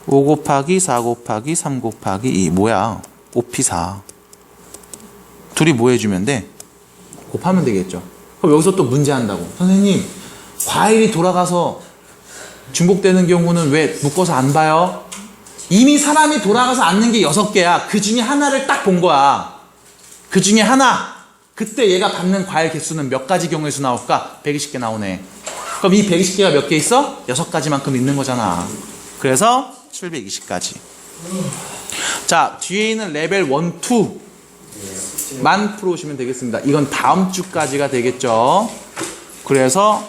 Speaker 1: 5 곱하기 4 곱하기 3 곱하기 2 뭐야? 5P4. 둘이 뭐 해주면 돼? 곱하면 되겠죠. 그럼 여기서 또 문제 한다고. 선생님, 과일이 돌아가서 중복되는 경우는 왜 묶어서 안 봐요? 이미 사람이 돌아가서 앉는 게 6개야. 그 중에 하나를 딱 본 거야. 그 중에 하나. 그때 얘가 받는 과일 개수는 몇 가지 경우의 수 나올까? 120개 나오네. 그럼 이 120개가 몇 개 있어? 6가지만큼 있는 거잖아. 그래서 720가지. 자, 뒤에 있는 레벨 1, 2만 풀어오시면 되겠습니다. 이건 다음 주까지가 되겠죠. 그래서